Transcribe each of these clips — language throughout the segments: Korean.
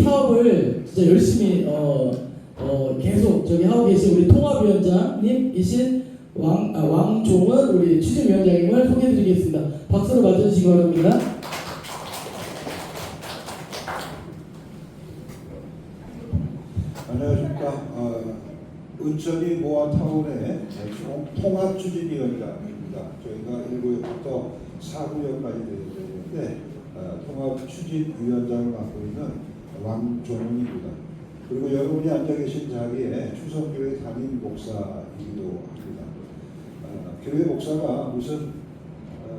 사업을 진짜 열심히 계속 저기 하고 계신 우리 통합위원장님이신 왕종은 우리 추진위원장님을 소개해드리겠습니다. 박수로 맞아주시기 바랍니다. 안녕하십니까. 은천이 모아타운의 통합추진위원장입니다. 저희가 1구역부터 4구역까지 되어 있는데 통합추진위원장을 맡고 있는 왕종훈입니다. 그리고 여러분이 앉아 계신 자리에 추성교회 담임 목사이기도 합니다. 교회 목사가 무슨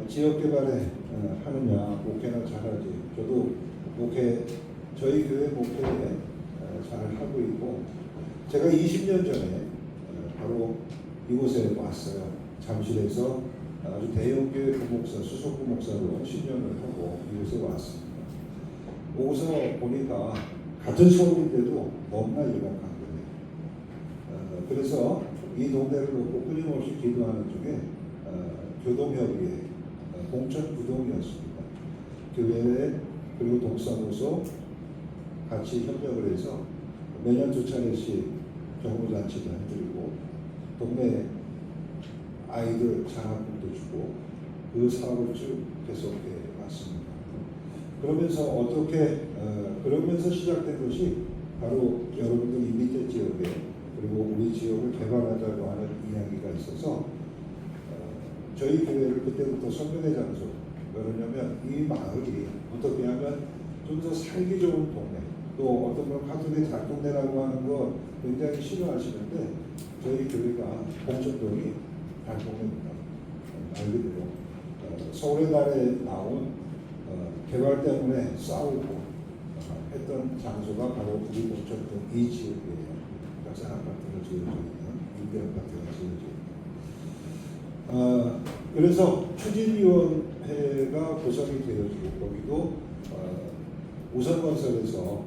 지역개발에 하느냐, 목회나 잘하지. 저도 저희 교회 목회에 잘 하고 있고, 제가 20년 전에 바로 이곳에 왔어요. 잠실에서 아주 대형교회 부목사, 수석 부목사로 10년을 하고 이곳에 왔습니다. 오고서 보니까 같은 서울인데도 너무나 일각한거예요. 그래서 이 동네를 놓고 끊임없이 기도하는 중에 교동협의회, 공천구동이었습니다. 교회 그리고 동사무소 같이 협력을 해서 매년 2차례씩 경호잔치도 해드리고 동네 아이들 장학금도 주고 그 사업을 쭉 계속해 왔습니다. 그러면서 시작된 것이 바로 여러분들 이 밑에 지역에 그리고 우리 지역을 개발하자고 하는 이야기가 있어서 저희 교회를 그때부터 선교의 장소, 왜냐하면 이 마을이 어떻게 하면 좀 더 살기 좋은 동네, 또 어떤 분 가톨릭 달동네라고 하는 거 굉장히 싫어하시는데 저희 교회가 봉천동이 달동네입니다. 말 그대로 서울의 달에 나온 개발 때문에 싸우고 했던 장소가 바로 우리 봉천동 이 지역이에요. 약산 아파트가 지어져 있는 임대 아파트가 지어져 있는. 그래서 추진위원회가 구성이 되어지고 거기도 우선건설에서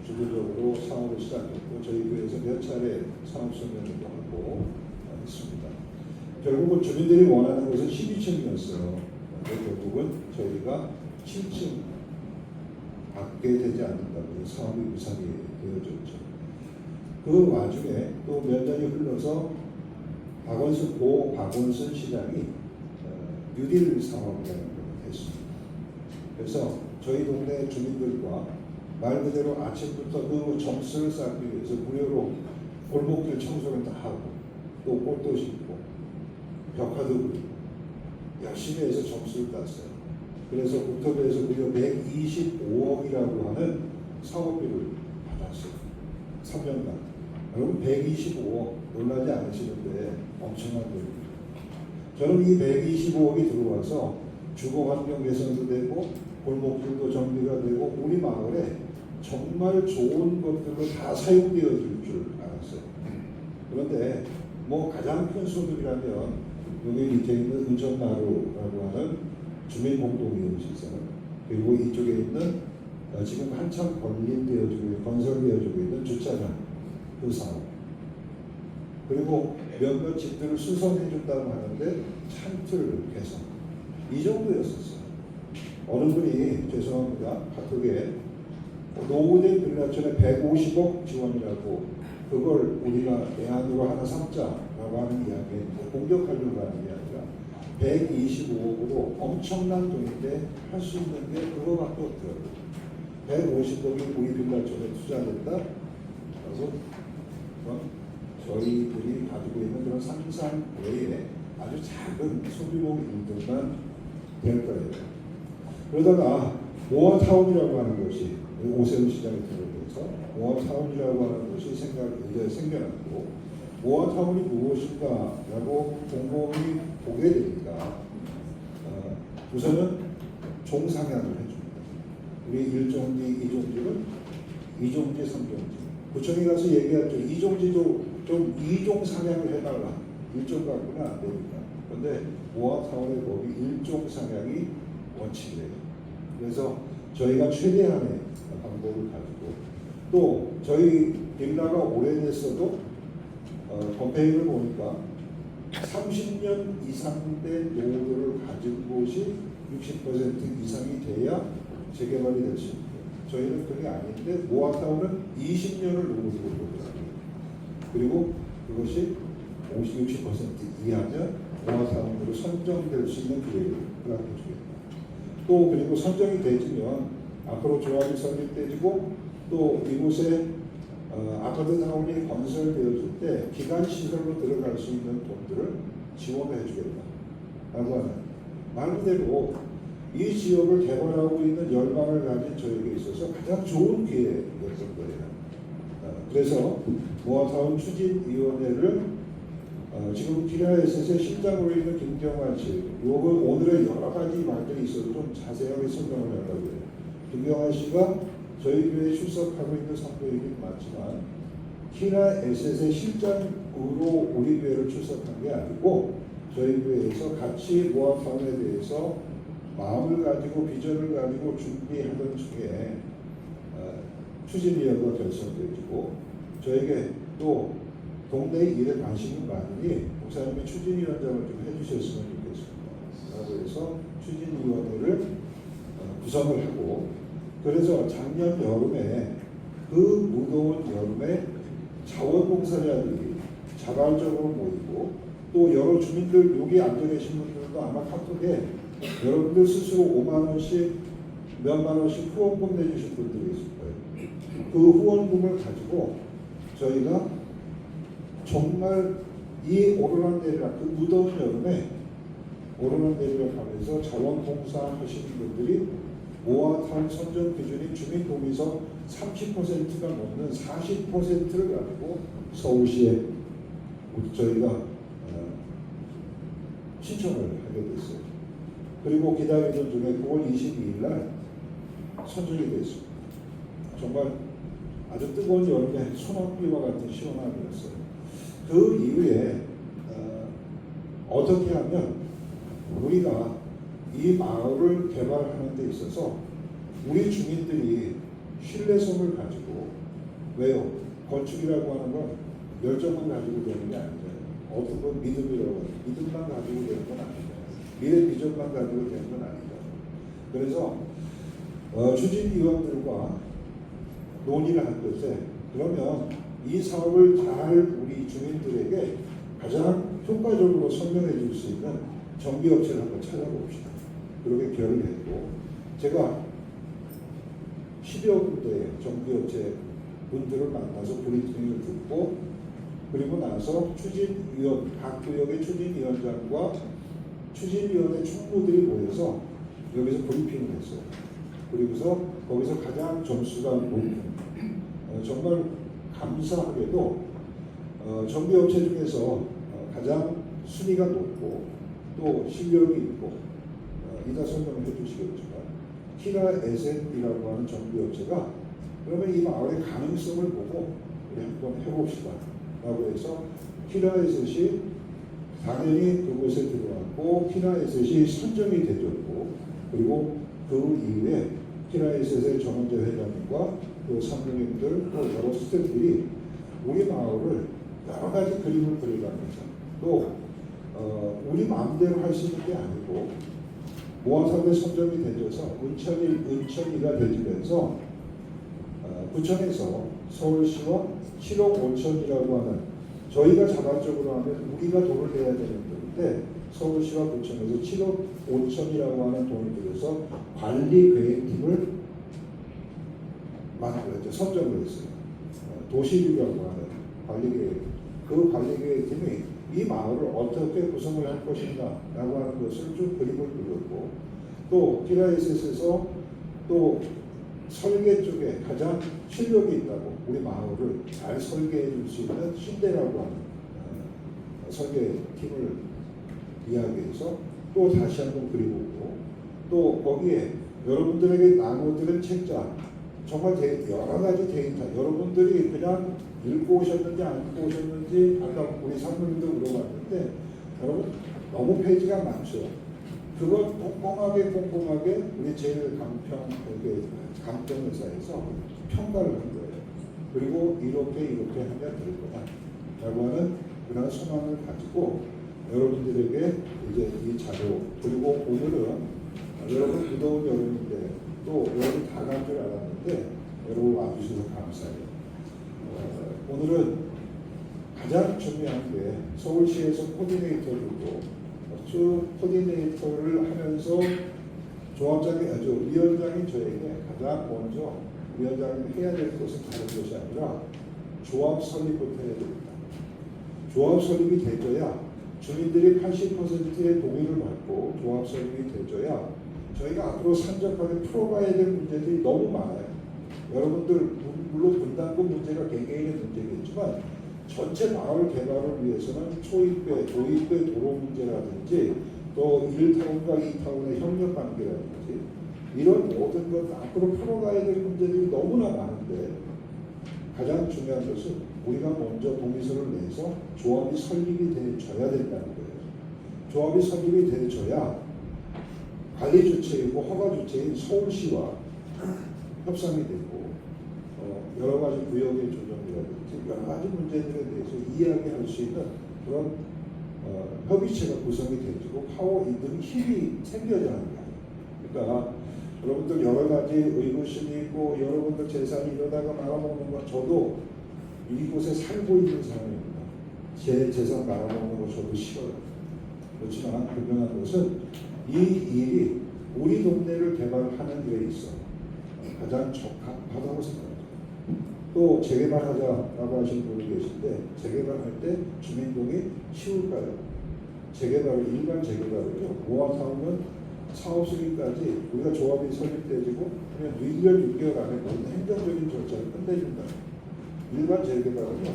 주도적으로 사업을 시작했고 저희 교회에서 몇 차례 사업 설명회도 하고 있습니다. 결국은 주민들이 원하는 것은 12층이었어요. 결국은 저희가 7층 받게 되지 않는다고 사업이 무산이 되어졌죠. 그 와중에 또 몇 년이 흘러서 박원순 시장이 뉴딜 사업을 했습니다. 그래서 저희 동네 주민들과 말 그대로 아침부터 그 점수를 쌓기 위해서 무료로 골목길 청소를 다 하고 또 꽃도 심고 벽화도 그리고 열심히 해서 점수를 땄어요. 그래서 국토부에서 무려 125억이라고 하는 사업비를 받았어요. 3년간. 여러분 125억 놀라지 않으시는데 엄청난 돈입니다. 저는 이 125억이 들어와서 주거환경 개선도 되고 골목길도 정비가 되고 우리 마을에 정말 좋은 것들로 다 사용되어질 줄 알았어요. 그런데 가장 큰 소득이라면 여기 밑에 있는 은천마루라고 하는 주민공동이용시설 그리고 이쪽에 있는 지금 한참 건설되어지고 있는 주차장 그 사업 그리고 몇몇 집들을 수선해 준다고 하는데 찬틀 개선 이 정도였었어요. 어느 분이 죄송합니다. 카톡에 노후된 빌라촌에 150억 지원이라고 그걸 우리가 대안으로 하나 삼자라고 하는 이야기에 공격하려고 하는 게 아니라 125억으로 엄청난 돈인데 할 수 있는 게 그거밖에 없더라고요. 150억이 우리 빌라촌에 투자된다? 그래서 저희들이 가지고 있는 그런 상상 외에 아주 작은 소규모 일들만 될 거예요. 그러다가 모아타운이라고 하는 것이 오세훈 시장이 들어오면서 모아타운이라고 하는 것이 생겨났고 모아타운이 무엇인가라고 곰곰이 보게 되니까 우선은 종상향을 해줍니다. 우리 1종지, 2종지는 2종지, 3종지. 구청에 가서 얘기했죠. 2종지도 좀 2종 상향을 해달라. 1종 갖고는 안 됩니다. 그런데 모아타운의 법이 1종 상향이 원칙이에요. 그래서 저희가 최대한의 방법을 가지고 또 저희 빌라가 오래됐어도 컴페이를 보니까 30년 이상 된 노후를 가진 곳이 60% 이상이 돼야 재개발이 될 수 있고요. 저희는 그게 아닌데 모아타운은 20년을 노리고 있거든요. 그리고 그것이 60% 이하면 모아타운으로 선정될 수 있는 기회를 허락해주겠다. 또 그리고 선정이 되지면 앞으로 조합이 설립되고 또 이곳에 아파트타운이 건설되어질 때 기간시설로 들어갈 수 있는 돈들을 지원해 주겠다라고 하는 말 그대로 이 지역을 개발하고 있는 열망을 가진 저에게 있어서 가장 좋은 기회였던 거예요. 그래서 모아타운 추진위원회를 지금 기라에셋의 실장으로 있는 김경환 씨, 요거 오늘의 여러 가지 말들이 있어서 좀 자세하게 설명을 하려고 해요. 김경환 씨가 저희 교회에 출석하고 있는 선교이긴 맞지만 키라에셋의 실장으로 우리 교회를 출석한 게 아니고 저희 교회에서 같이 모아타운에 대해서 마음을 가지고 비전을 가지고 준비하던 중에 추진위원회가 결성되고 저에게 또 동네 일에 관심이 많으니 목사님이 추진위원장을 좀 해주셨으면 좋겠습니다. 라고 해서 추진위원회를 구성을 하고 그래서 작년 여름에 그 무더운 여름에 자원봉사자들이 자발적으로 모이고 또 여러 주민들 여기 앉아 계신 분들도 아마 카톡에 여러분들 스스로 5만 원씩 몇만 원씩 후원금 내주신 분들이 있을 거예요. 그 후원금을 가지고 저희가 정말 이 오르락내리락 그 무더운 여름에 오르락내리락 하면서 자원봉사 하시는 분들이 모아타운 선정 기준인 주민동의서 30%가 넘는 40%를 가지고 서울시에 저희가 신청을 하게 됐어요. 그리고 기다리던 중에 9월 22일 날 선정이 됐습니다. 정말 아주 뜨거운 여름에 소나비와 같은 시원함이었어요. 그 이후에 어떻게 하면 우리가 이 마을을 개발하는 데 있어서 우리 주민들이 신뢰성을 가지고 왜요? 건축이라고 하는 건 열정만 가지고 되는 게 아니잖아요. 어떤 건 믿음이라고 하는 믿음만 가지고 되는 건 아니잖아요. 미래 비전만 가지고 되는 건 아니잖아요. 그래서 추진위원들과 논의를 한 것에 그러면 이 사업을 잘 우리 주민들에게 가장 효과적으로 설명해 줄 수 있는 정비업체를 한번 찾아봅시다. 그렇게 결의를 했고 제가 10여 군데의 정비업체 분들을 만나서 브리핑을 듣고 그리고 나서 각 구역의 추진위원장과 추진위원회 총무들이 모여서 여기서 브리핑을 했어요. 그리고서 거기서 가장 점수가 높은 정말 감사하게도 정비업체 중에서 가장 순위가 높고 또 실력이 있고 이따 설명을 해주시겠지만 키라에셋이라고 하는 정비업체가 그러면 이 마을의 가능성을 보고 우리 한번 해봅시다 라고 해서 키라에셋이 당연히 그곳에 들어왔고 키라에셋이 선정이 되었고 그리고 그 이후에 키라에셋의 정원재 회장님과 또 상무님들 또 여러 스태프들이 우리 마을을 여러 가지 그림을 그려가면서 또 우리 마음대로 할 수 있는 게 아니고 모아타운에 선정이 되어서 은천이가 되면서 구청에서 서울시와 7억 5천이라고 하는 저희가 자발적으로 하면 우리가 돈을 내야 되는 건데 서울시와 구청에서 7억 5천이라고 하는 돈을 들여서 관리계획팀을 만들었죠. 선정을 했어요. 도시비라고 하는 관리계획. 그 관리계획팀이 이 마을을 어떻게 구성을 할 것인가 라고 하는 것을 좀 그림을 그렸고 또 키라에셋에서 또 설계 쪽에 가장 실력이 있다고 우리 마을을 잘 설계해 줄 수 있는 신대라고 하는 설계팀을 이야기해서 또 다시 한번 그려보고 또 거기에 여러분들에게 나눠드린 책자 정말 여러 가지 데이터 여러분들이 그냥 읽고 오셨는지 안 읽고 오셨는지 아까 우리 상무님도 물어봤는데 여러분 너무 페이지가 많죠. 그걸 꼼꼼하게 우리 제일 감평회사에서 평가를 한 거예요. 그리고 이렇게 하면 될 거다 라고 하는 그런 소망을 가지고 여러분들에게 이제 이 자료 그리고 오늘은 여러분 무더운 여름인데 또 여러분 다 갈 줄 알았는데 있는데 여러분 와주셔서 감사해요. 오늘은 가장 중요한 게 서울시에서 코디네이터들도 쭉 코디네이터를 하면서 위원장인 저에게 가장 먼저 위원장이 해야 될 것은 다른 것이 아니라 조합 설립부터 해야 됩니다. 조합 설립이 되줘야 주민들이 80%의 동의를 받고 조합 설립이 되줘야 저희가 앞으로 산적하게 풀어가야 될 문제들이 너무 많아요. 여러분들 물론 분담금 문제가 개개인의 문제겠지만 전체 마을 개발을 위해서는 초입배, 조입배 도로 문제라든지 또 1타운과 2타운의 협력 관계라든지 이런 모든 것 앞으로 풀어가야 될 문제들이 너무나 많은데 가장 중요한 것은 우리가 먼저 동의서를 내서 조합이 설립이 되어야 된다는 거예요. 조합이 설립이 되어야 관리 주체이고 허가 주체인 서울시와 협상이 되고 여러 가지 구역의 조정이라든지 여러 가지 문제들에 대해서 이야기할 수 있는 그런 협의체가 구성이 되고 파워 있는 힘이 생겨야 합니다. 그러니까 여러분들 여러 가지 의구심이 있고 여러분들 재산이 이러다가 말아먹는 건 저도 이곳에 살고 있는 사람입니다. 제 재산 말아먹는 거 저도 싫어요. 그렇지만 분명한 것은 이 일이 우리 동네를 개발하는 데 있어 가장 적합하다고 생각합니다. 또 재개발하자라고 하시는 분이 계신데 재개발할 때 주민동의 쉬울까요? 일반 재개발을요. 모아타운은 사업 승인까지 우리가 조합이 설립되고 그냥 1년 6개월 안에 모든 행정적인 절차를 끝내준다. 일반 재개발은요.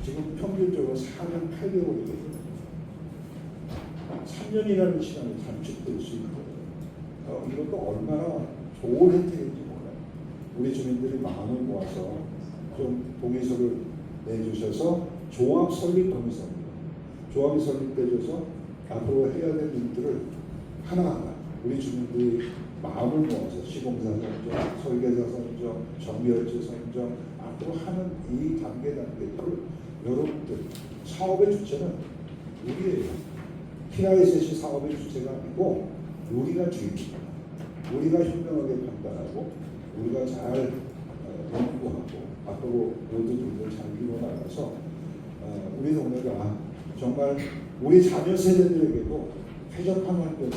지금 평균적으로 4년 8개월이거든요. 3년이라는 시간이 단축될 수 있는 거예요. 이것도 얼마나 좋은 혜택인지 몰라요. 우리 주민들이 마음을 모아서 좀 동의서를 내주셔서 조합 설립 동의서입니다. 조합이 설립되어서 앞으로 해야 될 일들을 하나하나 우리 주민들이 마음을 모아서 시공사 선정, 설계사 선정, 정비업체 선정 앞으로 하는 이 단계들을 여러분들 사업의 주체는 우리예요. PISC 사업의 주체가 아니고 우리가 주인입니다. 우리가 현명하게 판단하고 우리가 잘 연구하고 앞으로 모든 일을 잘 이루어나가서 우리 동네가 정말 우리 자녀 세대들에게도 쾌적한 환경에서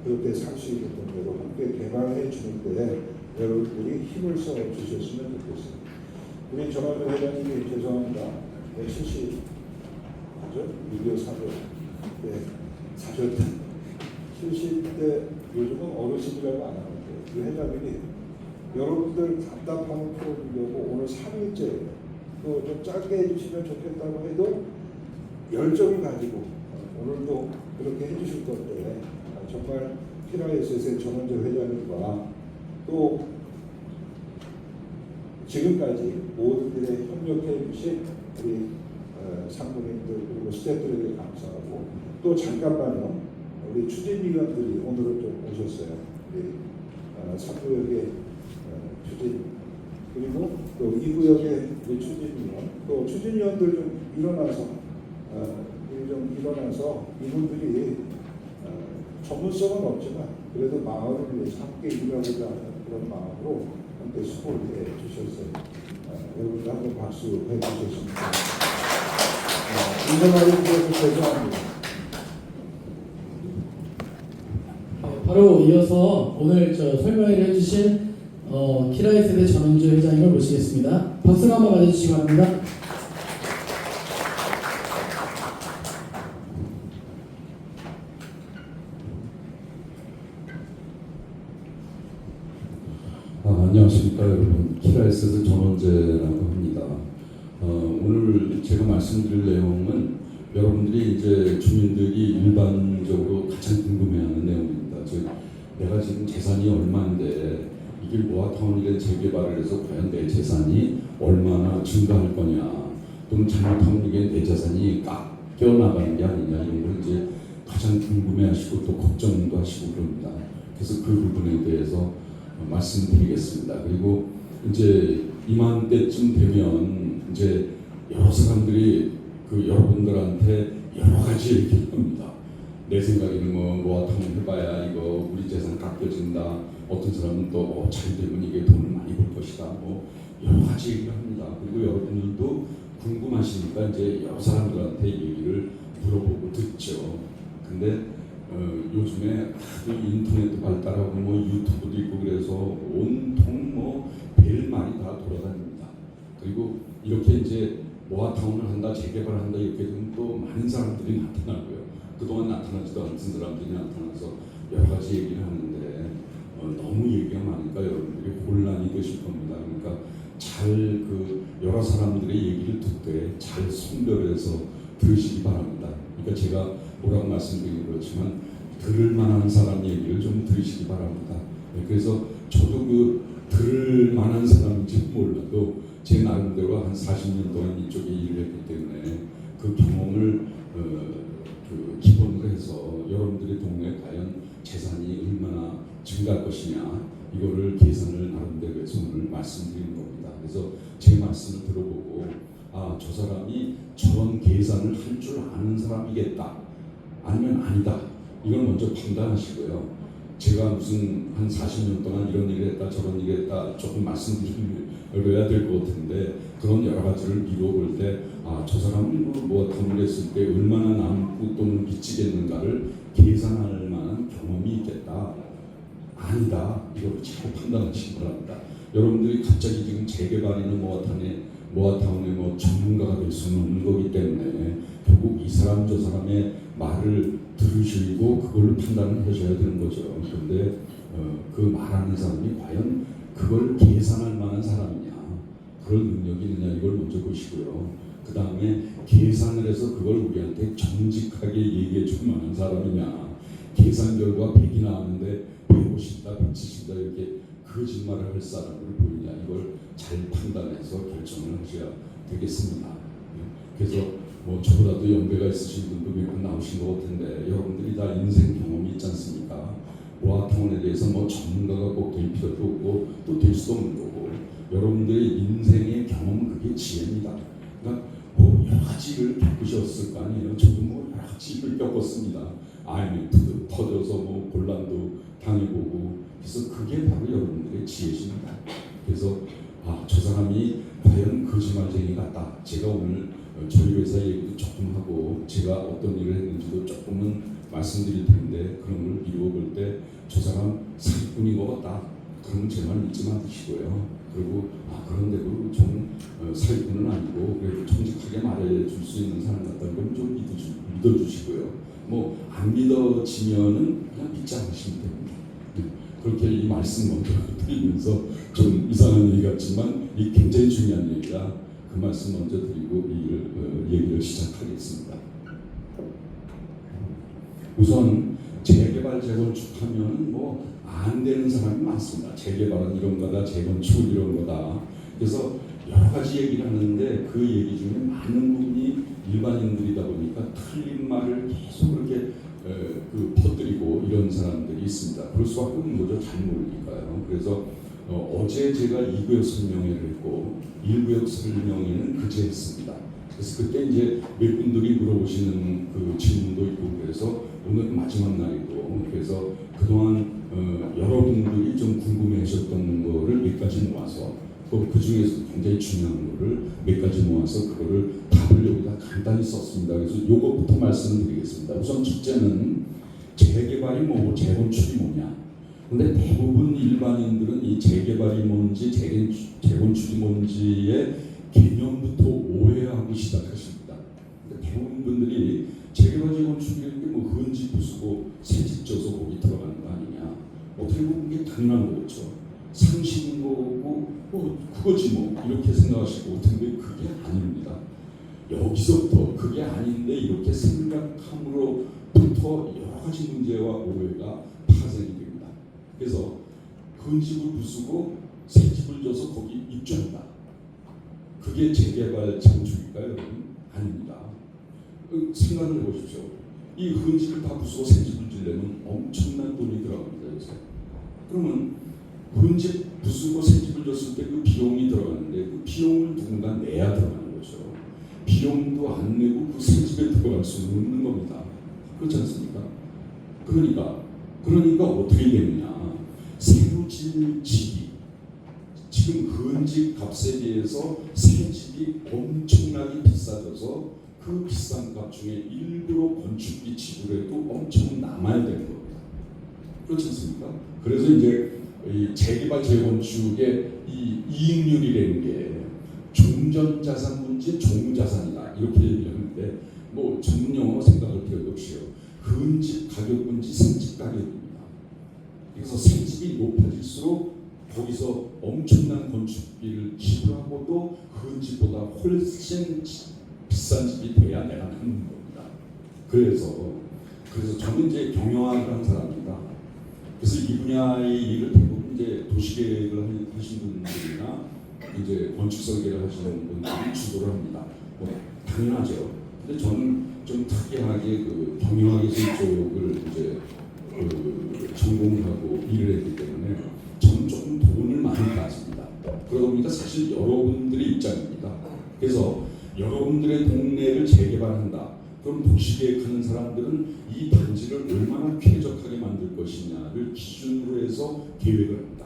그렇게 살 수 있는 동네로 함께 개발해 주는 데에 여러분들이 힘을 써 주셨으면 좋겠습니다. 우리 전화주 회장님이 죄송합니다. 70 6.25 사전 사전 70대 요즘은 어르신이라고 안 하는데 그 회장님이 여러분들 답답함을 풀어주려고 오늘 3일째 또 좀 짧게 해주시면 좋겠다고 해도 열정을 가지고 오늘도 그렇게 해주실 건데 정말 PISC의 전원재 회장님과 또 지금까지 모든 일에 협력해 주신 우리 상무님들 그리고 스태프들에게 감사하고 또 잠깐만요 우리 추진위원들이 오늘은 좀 오셨어요. 우리 3구역의 추진 그리고 또 2구역의 우리 추진위원 또 추진위원들 좀 일어나서 이분들이 전문성은 없지만 그래도 마을을 위해서 함께 일하고자 하는 그런 마음으로 함께 수고를 해 주셨어요. 여러분들 한번 박수 해 주셨습니다. 인정하기 위해서 죄송합니다. 바로 이어서 오늘 설명회를 해주신 키라이 세대 전원주 회장님을 모시겠습니다. 박수로 한번 맞아주시기 바랍니다. 안녕하십니까 여러분. 키라이세대 전원재라고 합니다. 오늘 제가 말씀드릴 내용은 여러분들이 이제 주민들이 일반적으로 가장 궁금해하는 내용입니다. 내가 지금 재산이 얼마인데 이게 모아타운이래 재개발을 해서 과연 내 재산이 얼마나 증가할 거냐 또는 잘못하면 이게 내 재산이 깎여 나가는 게 아니냐 이런 걸 이제 가장 궁금해하시고 또 걱정도 하시고 그럽니다. 그래서 그 부분에 대해서 말씀드리겠습니다. 그리고 이제 이맘때쯤 되면 이제 여러 사람들이 그 여러분들한테 여러 가지 얘기를 합니다. 내 생각에는 모아타운 해봐야 이거 우리 재산 깎여진다. 어떤 사람은 또 잘 되면 이게 돈을 많이 벌 것이다. 뭐 여러 가지 얘기를 합니다. 그리고 여러분들도 궁금하시니까 이제 여러 사람들한테 얘기를 물어보고 듣죠. 근데 요즘에 하도 인터넷도 발달하고 뭐 유튜브도 있고 그래서 온통 뭐 별말이 다 돌아다닙니다. 그리고 이렇게 이제 모아타운을 한다, 재개발을 한다 이렇게 되면 또 많은 사람들이 나타나고요. 그동안 나타나지도 않던 사람들이 나타나서 여러 가지 얘기를 하는데 너무 얘기가 많으니까 여러분들이 혼란이 되실 겁니다. 그러니까 잘 그 여러 사람들의 얘기를 듣되 잘 선별해서 들으시기 바랍니다. 그러니까 제가 뭐라고 말씀드리긴 그렇지만 들을 만한 사람 얘기를 좀 들으시기 바랍니다. 그래서 저도 그 들을 만한 사람인지 몰라도 제 나름대로 한 40년 동안 이쪽에 일을 했기 때문에 그 경험을 그 기본으로 해서 여러분들의 동네에 과연 재산이 얼마나 증가할 것이냐 이거를 계산을 나름대로 해서 오늘 말씀드리는 겁니다. 그래서 제 말씀을 들어보고 저 사람이 저런 계산을 할 줄 아는 사람이겠다 아니면 아니다 이걸 먼저 판단하시고요. 제가 무슨 한 40년 동안 이런 일을 했다 저런 일을 했다 조금 말씀드려야 될 것 같은데 그런 여러 가지를 미루어 볼 때 저 사람이 뭐 돈을 했을 때 얼마나 남고 또는 미치겠는가를 계산할 만한 경험이 있겠다 아니다 이걸 잘 판단하시기 바랍니다. 여러분들이 갑자기 지금 재개발이나 모아타운의 뭐 전문가가 될 수는 없는 거기 때문에 결국 이 사람 저 사람의 말을 들으시고 그걸로 판단을 하셔야 되는 거죠. 그런데 그 말하는 사람이 과연 그걸 계산할 만한 사람이냐 그럴 능력이 있느냐 이걸 먼저 보시고요. 그 다음에 계산을 해서 그걸 우리한테 정직하게 얘기해 줄 만한 사람이냐 계산 결과 100이 나왔는데 150다 170다 이렇게 거짓말을 할 사람을 보이냐 이걸 잘 판단해서 결정을 하셔야 되겠습니다. 그래서 뭐 저보다도 연배가 있으신 분도 몇 분 나오신 것 같은데 여러분들이 다 인생 경험이 있지 않습니까? 모아타운에 대해서 뭐 전문가가 꼭 될 필요도 없고 또 될 수도 없는 거고 여러분들의 인생의 경험은 그게 지혜입니다. 그러니까 뭐 여러 가지를 겪으셨을 거 아니에요. 저도 뭐 여러 가지를 겪었습니다. IMF도 터져서 뭐 곤란도 당해보고 그래서 그게 바로 여러분들의 지혜십니다. 그래서 저 사람이 과연 거짓말쟁이 같다. 제가 오늘 저희 회사 얘기도 조금 하고 제가 어떤 일을 했는지도 조금은 말씀드릴 텐데 그런 걸 미루어 볼 때 저 사람 사기꾼인 것 같다. 그러면 제 말 믿지 마시고요. 그리고 그런데도 좀 사기꾼은 아니고 그래도 정직하게 말해줄 수 있는 사람 같다는 걸 좀 믿어주시고요. 뭐 안 믿어지면은 그냥 믿지 않으시면 됩니다. 그렇게 이 말씀 먼저 드리면서 좀 이상한 얘기 같지만 이 굉장히 중요한 얘기라 그 말씀 먼저 드리고 이 얘기를 시작하겠습니다. 우선 재개발 재건축하면 뭐 안 되는 사람이 많습니다. 재개발은 이런 거다, 재건축 이런 거다. 그래서 여러 가지 얘기를 하는데 그 얘기 중에 많은 부분이 일반인들이다 보니까 틀린 말을 계속 그렇게 퍼뜨리고 이런 사람들이 있습니다. 그럴 수밖에 없는 거죠. 잘 모르니까요. 그래서 어제 제가 2구역 설명회를 했고 1구역 설명회는 그제 했습니다. 그래서 그때 이제 몇 분들이 물어보시는 그 질문도 있고 그래서 오늘 마지막 날이고 그래서 그동안 여러분들이 좀 궁금해하셨던 거를 몇 가지 모아서 그 중에서 굉장히 중요한 거를 몇 가지 모아서 그거를 답을 여기다 간단히 썼습니다. 그래서 요것부터 말씀드리겠습니다. 우선 첫째는 재개발이 뭐고 재건축이 뭐냐. 근데 대부분 일반인들은 이 재개발이 뭔지 재건축이 뭔지의 개념부터 오해하고 시작하십니다. 대부분 분들이 재개발 재건축이라는 게 뭐 흔지 부수고 새집 져서 거기 들어가는 거 아니냐. 어떻게 보면 이게 당연한 거죠. 상식인 거고 그거지 뭐 이렇게 생각하시고 근데 그게 아닙니다. 여기서부터 그게 아닌데 이렇게 생각함으로부터 여러 가지 문제와 오해가 파생이 됩니다. 그래서 흔집을 부수고 새집을 져서 거기 입주한다. 그게 재개발 재건축일까요, 여러분? 아닙니다. 생각을 해보십시오. 이 흔집을 다 부수고 새집을 지려면 엄청난 돈이 들어갑니다. 요새. 그러면 흔집 부수고 새집을 졌을 때 그 비용이 들어가는데 그 비용을 누군가 내야 들어가는 거죠. 비용도 안 내고 그 새집에 들어갈 수는 없는 겁니다. 그렇지 않습니까? 그러니까 어떻게 되느냐. 새로 떨어진 집이 지금 헌집 값에 비해서 새 집이 엄청나게 비싸져서 그 비싼 값 중에 일부러 건축비 지불해도 엄청 남아야 되는 겁니다. 그렇지 않습니까? 그래서 이제 이 재개발 재건축의 이 이익률이라는 게 종전자산 문제 종자산이다 이렇게 얘기하는데 뭐 전문 용어 생각할 필요도 없이요. 헌집 가격분지 생집 가격입니다. 그래서 생집이 높아질수록 거기서 엄청난 건축비를 지불하고도 헌집보다 훨씬 비싼 집이 돼야 내가 남는 겁니다. 그래서 저는 이제 경영학을 한 사람입니다. 그래서 이 분야의 일을 대부분 이제 도시계획을 하신 분들이나 이제 건축 설계를 하시는 분들이 주도를 합니다. 뭐 당연하죠. 근데 저는 좀 특이하게 그 경영학에서 이쪽을 이제 전공을 하고 일을 했기 때문에 저는 조금 돈을 많이 가집니다. 그러다 보니까 사실 여러분들의 입장입니다. 그래서 여러분들의 동네를 재개발한다. 그럼 도시계획하는 사람들은 이 단지를 얼마나 쾌적하게 만들 것이냐를 기준으로 해서 계획을 합니다.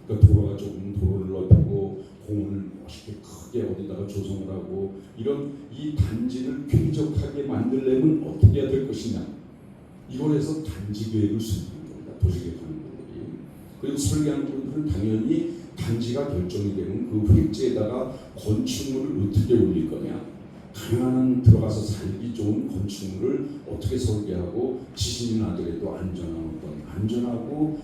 그러니까 도로가 조금 도로를 넓히고 공원을 멋있게 크게 어디다가 조성을 하고 이런 이 단지를 쾌적하게 만들려면 어떻게 해야 될 것이냐 이걸 해서 단지 계획을 수립하는 겁니다. 도시계획하는 분들이. 그리고 설계하는 분들은 당연히 단지가 결정이 되면 그 획지에다가 건축물을 어떻게 올릴 거냐 가난한 들어가서 살기 좋은 건축물을 어떻게 설계하고 지진이 나더라도 안전하고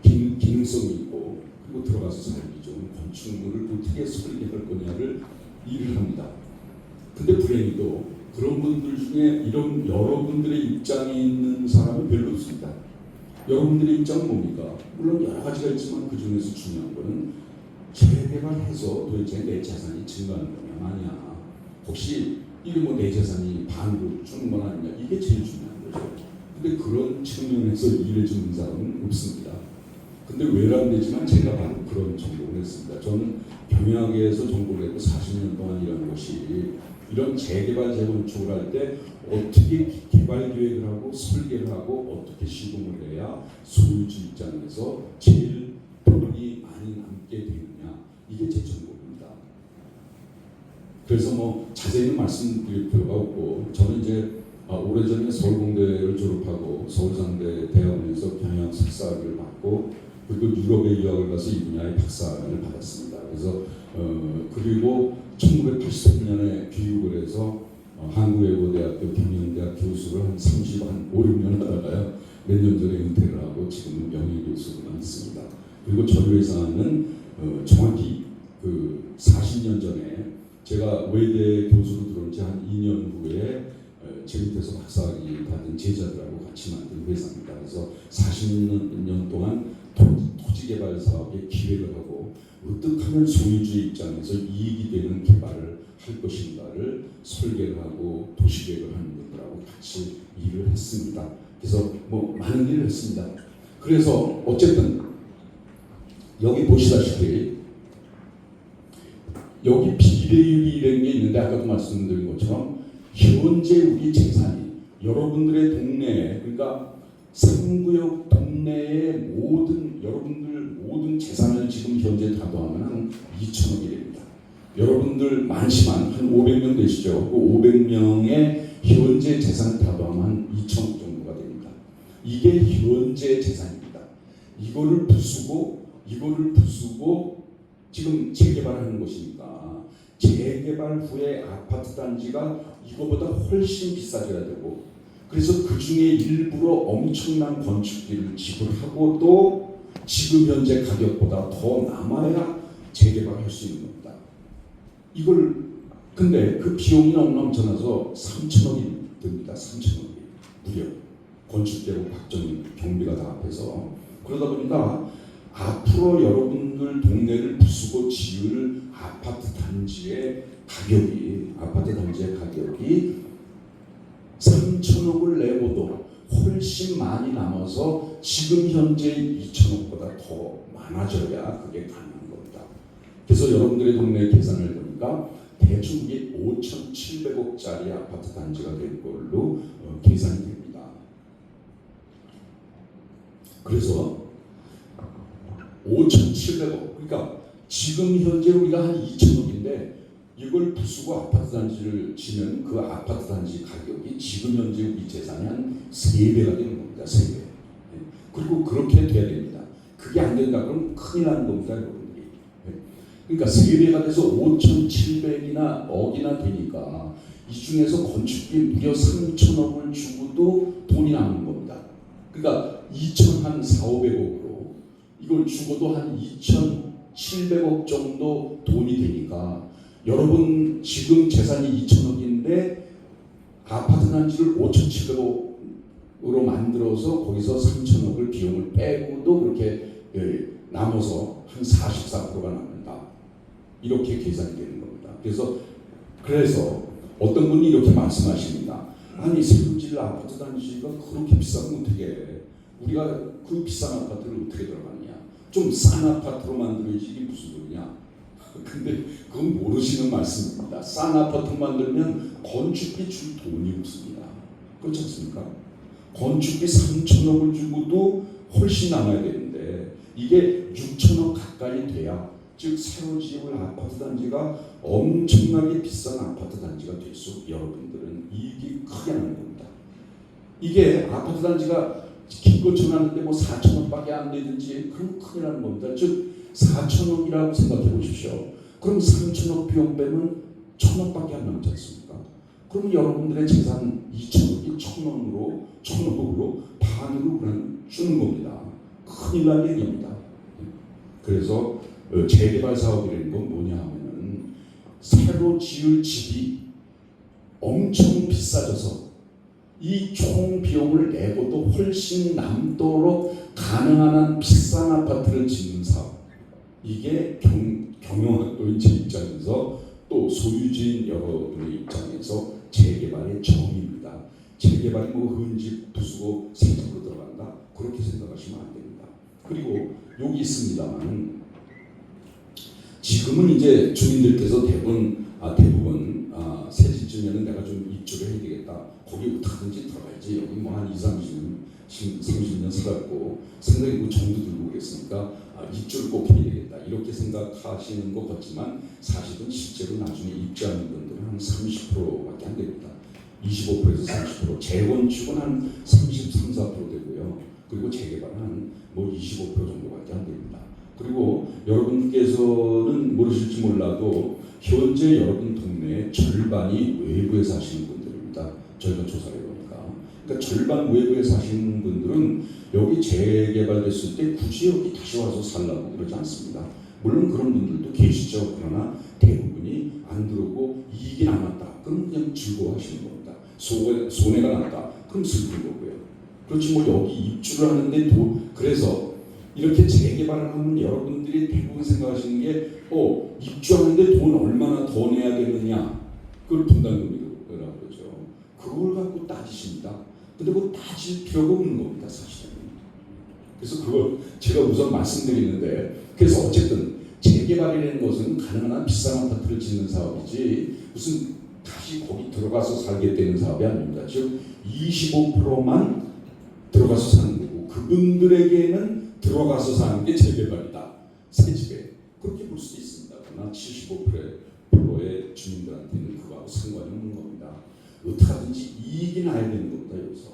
기능성이 있고 그리고 들어가서 살기 좋은 건축물을 어떻게 설계할 거냐를 일을 합니다. 근데 불행히도 그런 분들 중에 이런 여러분들의 입장에 있는 사람은 별로 없습니다. 여러분들의 입장은 뭡니까? 물론 여러 가지가 있지만 그 중에서 중요한 거는 재개발해서 도대체 내 재산이 증가하는 거냐 아니야. 혹시 이게 뭐 내 재산이 반으로 주는 건 아니냐 이게 제일 중요한 거죠. 근데 그런 측면에서 일해 주는 사람은 없습니다. 근데 외람되지만 제가 바로 그런 전공을 했습니다. 저는 경영학에서 전공을 했고 40년 동안 일한 것이 이런 재개발 재건축을 할 때 어떻게 개발 계획을 하고 설계를 하고 어떻게 시공을 해야 소유주 입장에서 제일 돈이 많이 남게 되느냐 이게 제 전공입니다. 그래서 뭐 자세히는 말씀드릴 필요가 없고 저는 이제 오래전에 서울공대를 졸업하고 서울상대 대학원에서 경영학 석사를 받고 그리고 유럽에 유학을 가서 이 분야의 박사를 받았습니다. 그래서 그리고 1983년에 귀국을 해서 한국외고대학교 경영대학 교수를 한 5, 6년 하다가요. 몇 년 전에 은퇴를 하고 지금은 명예교수로만 있습니다. 그리고 저희 회사는 정확히 그 40년 전에 제가 외대 교수로 들어온 지 한 2년 후에 제 밑에서 박사학위 받은 제자들하고 같이 만든 회사입니다. 그래서 40년 동안 토지개발 사업에 기획을 하고 어떻게 하면 소유주의 입장에서 이익이 되는 개발을 할 것인가를 설계를 하고 도시계획을 하는 분들하고 같이 일을 했습니다. 그래서 뭐 많은 일을 했습니다. 그래서 어쨌든 여기 보시다시피 여기 비례율이라는 게 있는데 아까도 말씀드린 것처럼 현재 우리 재산이 여러분들의 동네에 그러니까 3구역 동네의 여러분들 모든 재산을 지금 현재 다 더하면 한 2천억이 됩니다. 여러분들 많지만 한 500명 되시죠. 그 500명의 현재 재산을 다 더하면 한 2천억 정도가 됩니다. 이게 현재 재산입니다. 이거를 부수고 지금 재개발하는 것이니까 재개발 후에 아파트 단지가 이거보다 훨씬 비싸져야 되고 그래서 그 중에 일부러 엄청난 건축비를 지불하고도 지금 현재 가격보다 더 남아야 재개발할 수 있는 겁니다. 이걸 근데 그 비용이 너무 넘쳐나서 3천억이 듭니다. 3천억이 무려 건축대로 각종 경비가 다 합해서 그러다 보니까 앞으로 여러분들 동네를 부수고 지을 아파트 단지의 가격이 3천억을 내고도 훨씬 많이 남아서 지금 현재 2천억보다 더 많아져야 그게 가능한 겁니다. 그래서 여러분들의 동네 계산을 보니까 대충 이게 5,700억짜리 아파트 단지가 될 걸로 계산이 됩니다. 그래서 5,700억. 그러니까 지금 현재 우리가 한 2천억인데 이걸 부수고 아파트 단지를 지면 그 아파트 단지 가격이 지금 현재 우리 재산이 한 3배가 되는 겁니다. 3배. 그리고 그렇게 돼야 됩니다. 그게 안 된다 그러면 큰일 나는 겁니다. 여러분들이. 그러니까 3배가 돼서 5,700이나 억이나 되니까 이 중에서 건축비 무려 3천억을 주고도 돈이 남는 겁니다. 그러니까 2천 한 4, 500억으로 이걸 주고도 한 2,700억 정도 돈이 되니까 여러분 지금 재산이 2천억인데 아파트 단지를 5,700억으로 만들어서 거기서 3천억을 비용을 빼고도 그렇게 남아서 한 44%가 남는다. 이렇게 계산이 되는 겁니다. 그래서 어떤 분이 이렇게 말씀하십니다. 아니 새로 지을 아파트 단지가 그렇게 비싸면 어떻게 해? 우리가 그 비싼 아파트를 어떻게 들어가느냐? 좀 싼 아파트로 만들어야지 이게 무슨 소리냐? 근데 그건 모르시는 말씀입니다. 싼 아파트 만들면 건축비 줄 돈이 없습니다. 그렇지 않습니까? 건축비 3천억을 주고도 훨씬 남아야 되는데 이게 6천억 가까이 돼야 즉 새로 지을 아파트 단지가 엄청나게 비싼 아파트 단지가 될수록 여러분들은 이익이 크게 나는 겁니다. 이게 아파트 단지가 긴고쳐놨는데 뭐 4천억밖에 안 되든지 그럼 큰일 나는 겁니다. 즉 4천억이라고 생각해 보십시오. 그럼 3천억 비용 빼면 1,000억밖에 안 남지 않습니까? 그럼 여러분들의 재산 2천억이 1,000억으로 반으로 그냥 주는 겁니다. 큰일 날 얘기입니다. 그래서 재개발 사업이라는 건 뭐냐 하면은 새로 지을 집이 엄청 비싸져서 이 총 비용을 내고도 훨씬 남도록 가능한 한 비싼 아파트를 짓는 사업. 이게 경영학도인 제 입장에서 또 소유주인 여러분의 입장에서 재개발의 정의입니다. 재개발이 뭐 흔집 부수고 새 집으로 들어간다. 그렇게 생각하시면 안 됩니다. 그리고 여기 있습니다만 지금은 이제 주민들께서 대부분 새 집쯤에는 내가 좀 입주를 해야 되겠다. 거기 어떻게든지 들어가야지. 여기 뭐 한 30년 살았고 상당히 그 정도 들고 오겠으니까 입주를 꼭 해야 되겠다. 이렇게 생각하시는 것 같지만 사실은 실제로 나중에 입주하는 분들은 한 30%밖에 안 됩니다. 25%에서 30%. 재건축은 한 33, 4% 되고요. 그리고 재개발은 한 뭐 25% 정도밖에 안 됩니다. 그리고 여러분께서는 모르실지 몰라도 현재 여러분 동네의 절반이 외부에 사시는 분들입니다. 저희가 조사를 해보니까. 그러니까 절반 외부에 사시는 분들은 여기 재개발됐을 때 굳이 여기 다시 와서 살라고 그러지 않습니다. 물론 그런 분들도 계시죠. 그러나 대부분이 안 들어오고 이익이 남았다. 그럼 그냥 즐거워하시는 겁니다. 손해가 났다. 그럼 슬픈 거고요. 그렇지 뭐 여기 입주를 하는데 그래서 이렇게 재개발을 하면 여러분들이 대부분 생각하시는 게 입주하는데 돈 얼마나 더 내야 되느냐 그걸 분담금이라고 그러죠. 그걸 갖고 따지십니다. 근데 그거 따질 필요가 없는 겁니다. 사실은. 그래서 그걸 제가 우선 말씀드리는데 그래서 어쨌든 재개발이라는 것은 가능한 한 비싼 아파트를 짓는 사업이지 무슨 다시 거기 들어가서 살겠다는 사업이 아닙니다. 즉 25%만 들어가서 사는 거고 그분들에게는 들어가서 사는 게 재개발이다. 새 집에 그렇게 볼 수도 있습니다. 그러나 75%의 주민들한테는 그거하고 상관이 없는 겁니다. 어떻게든지 이익이 나야 되는 겁니다. 여기서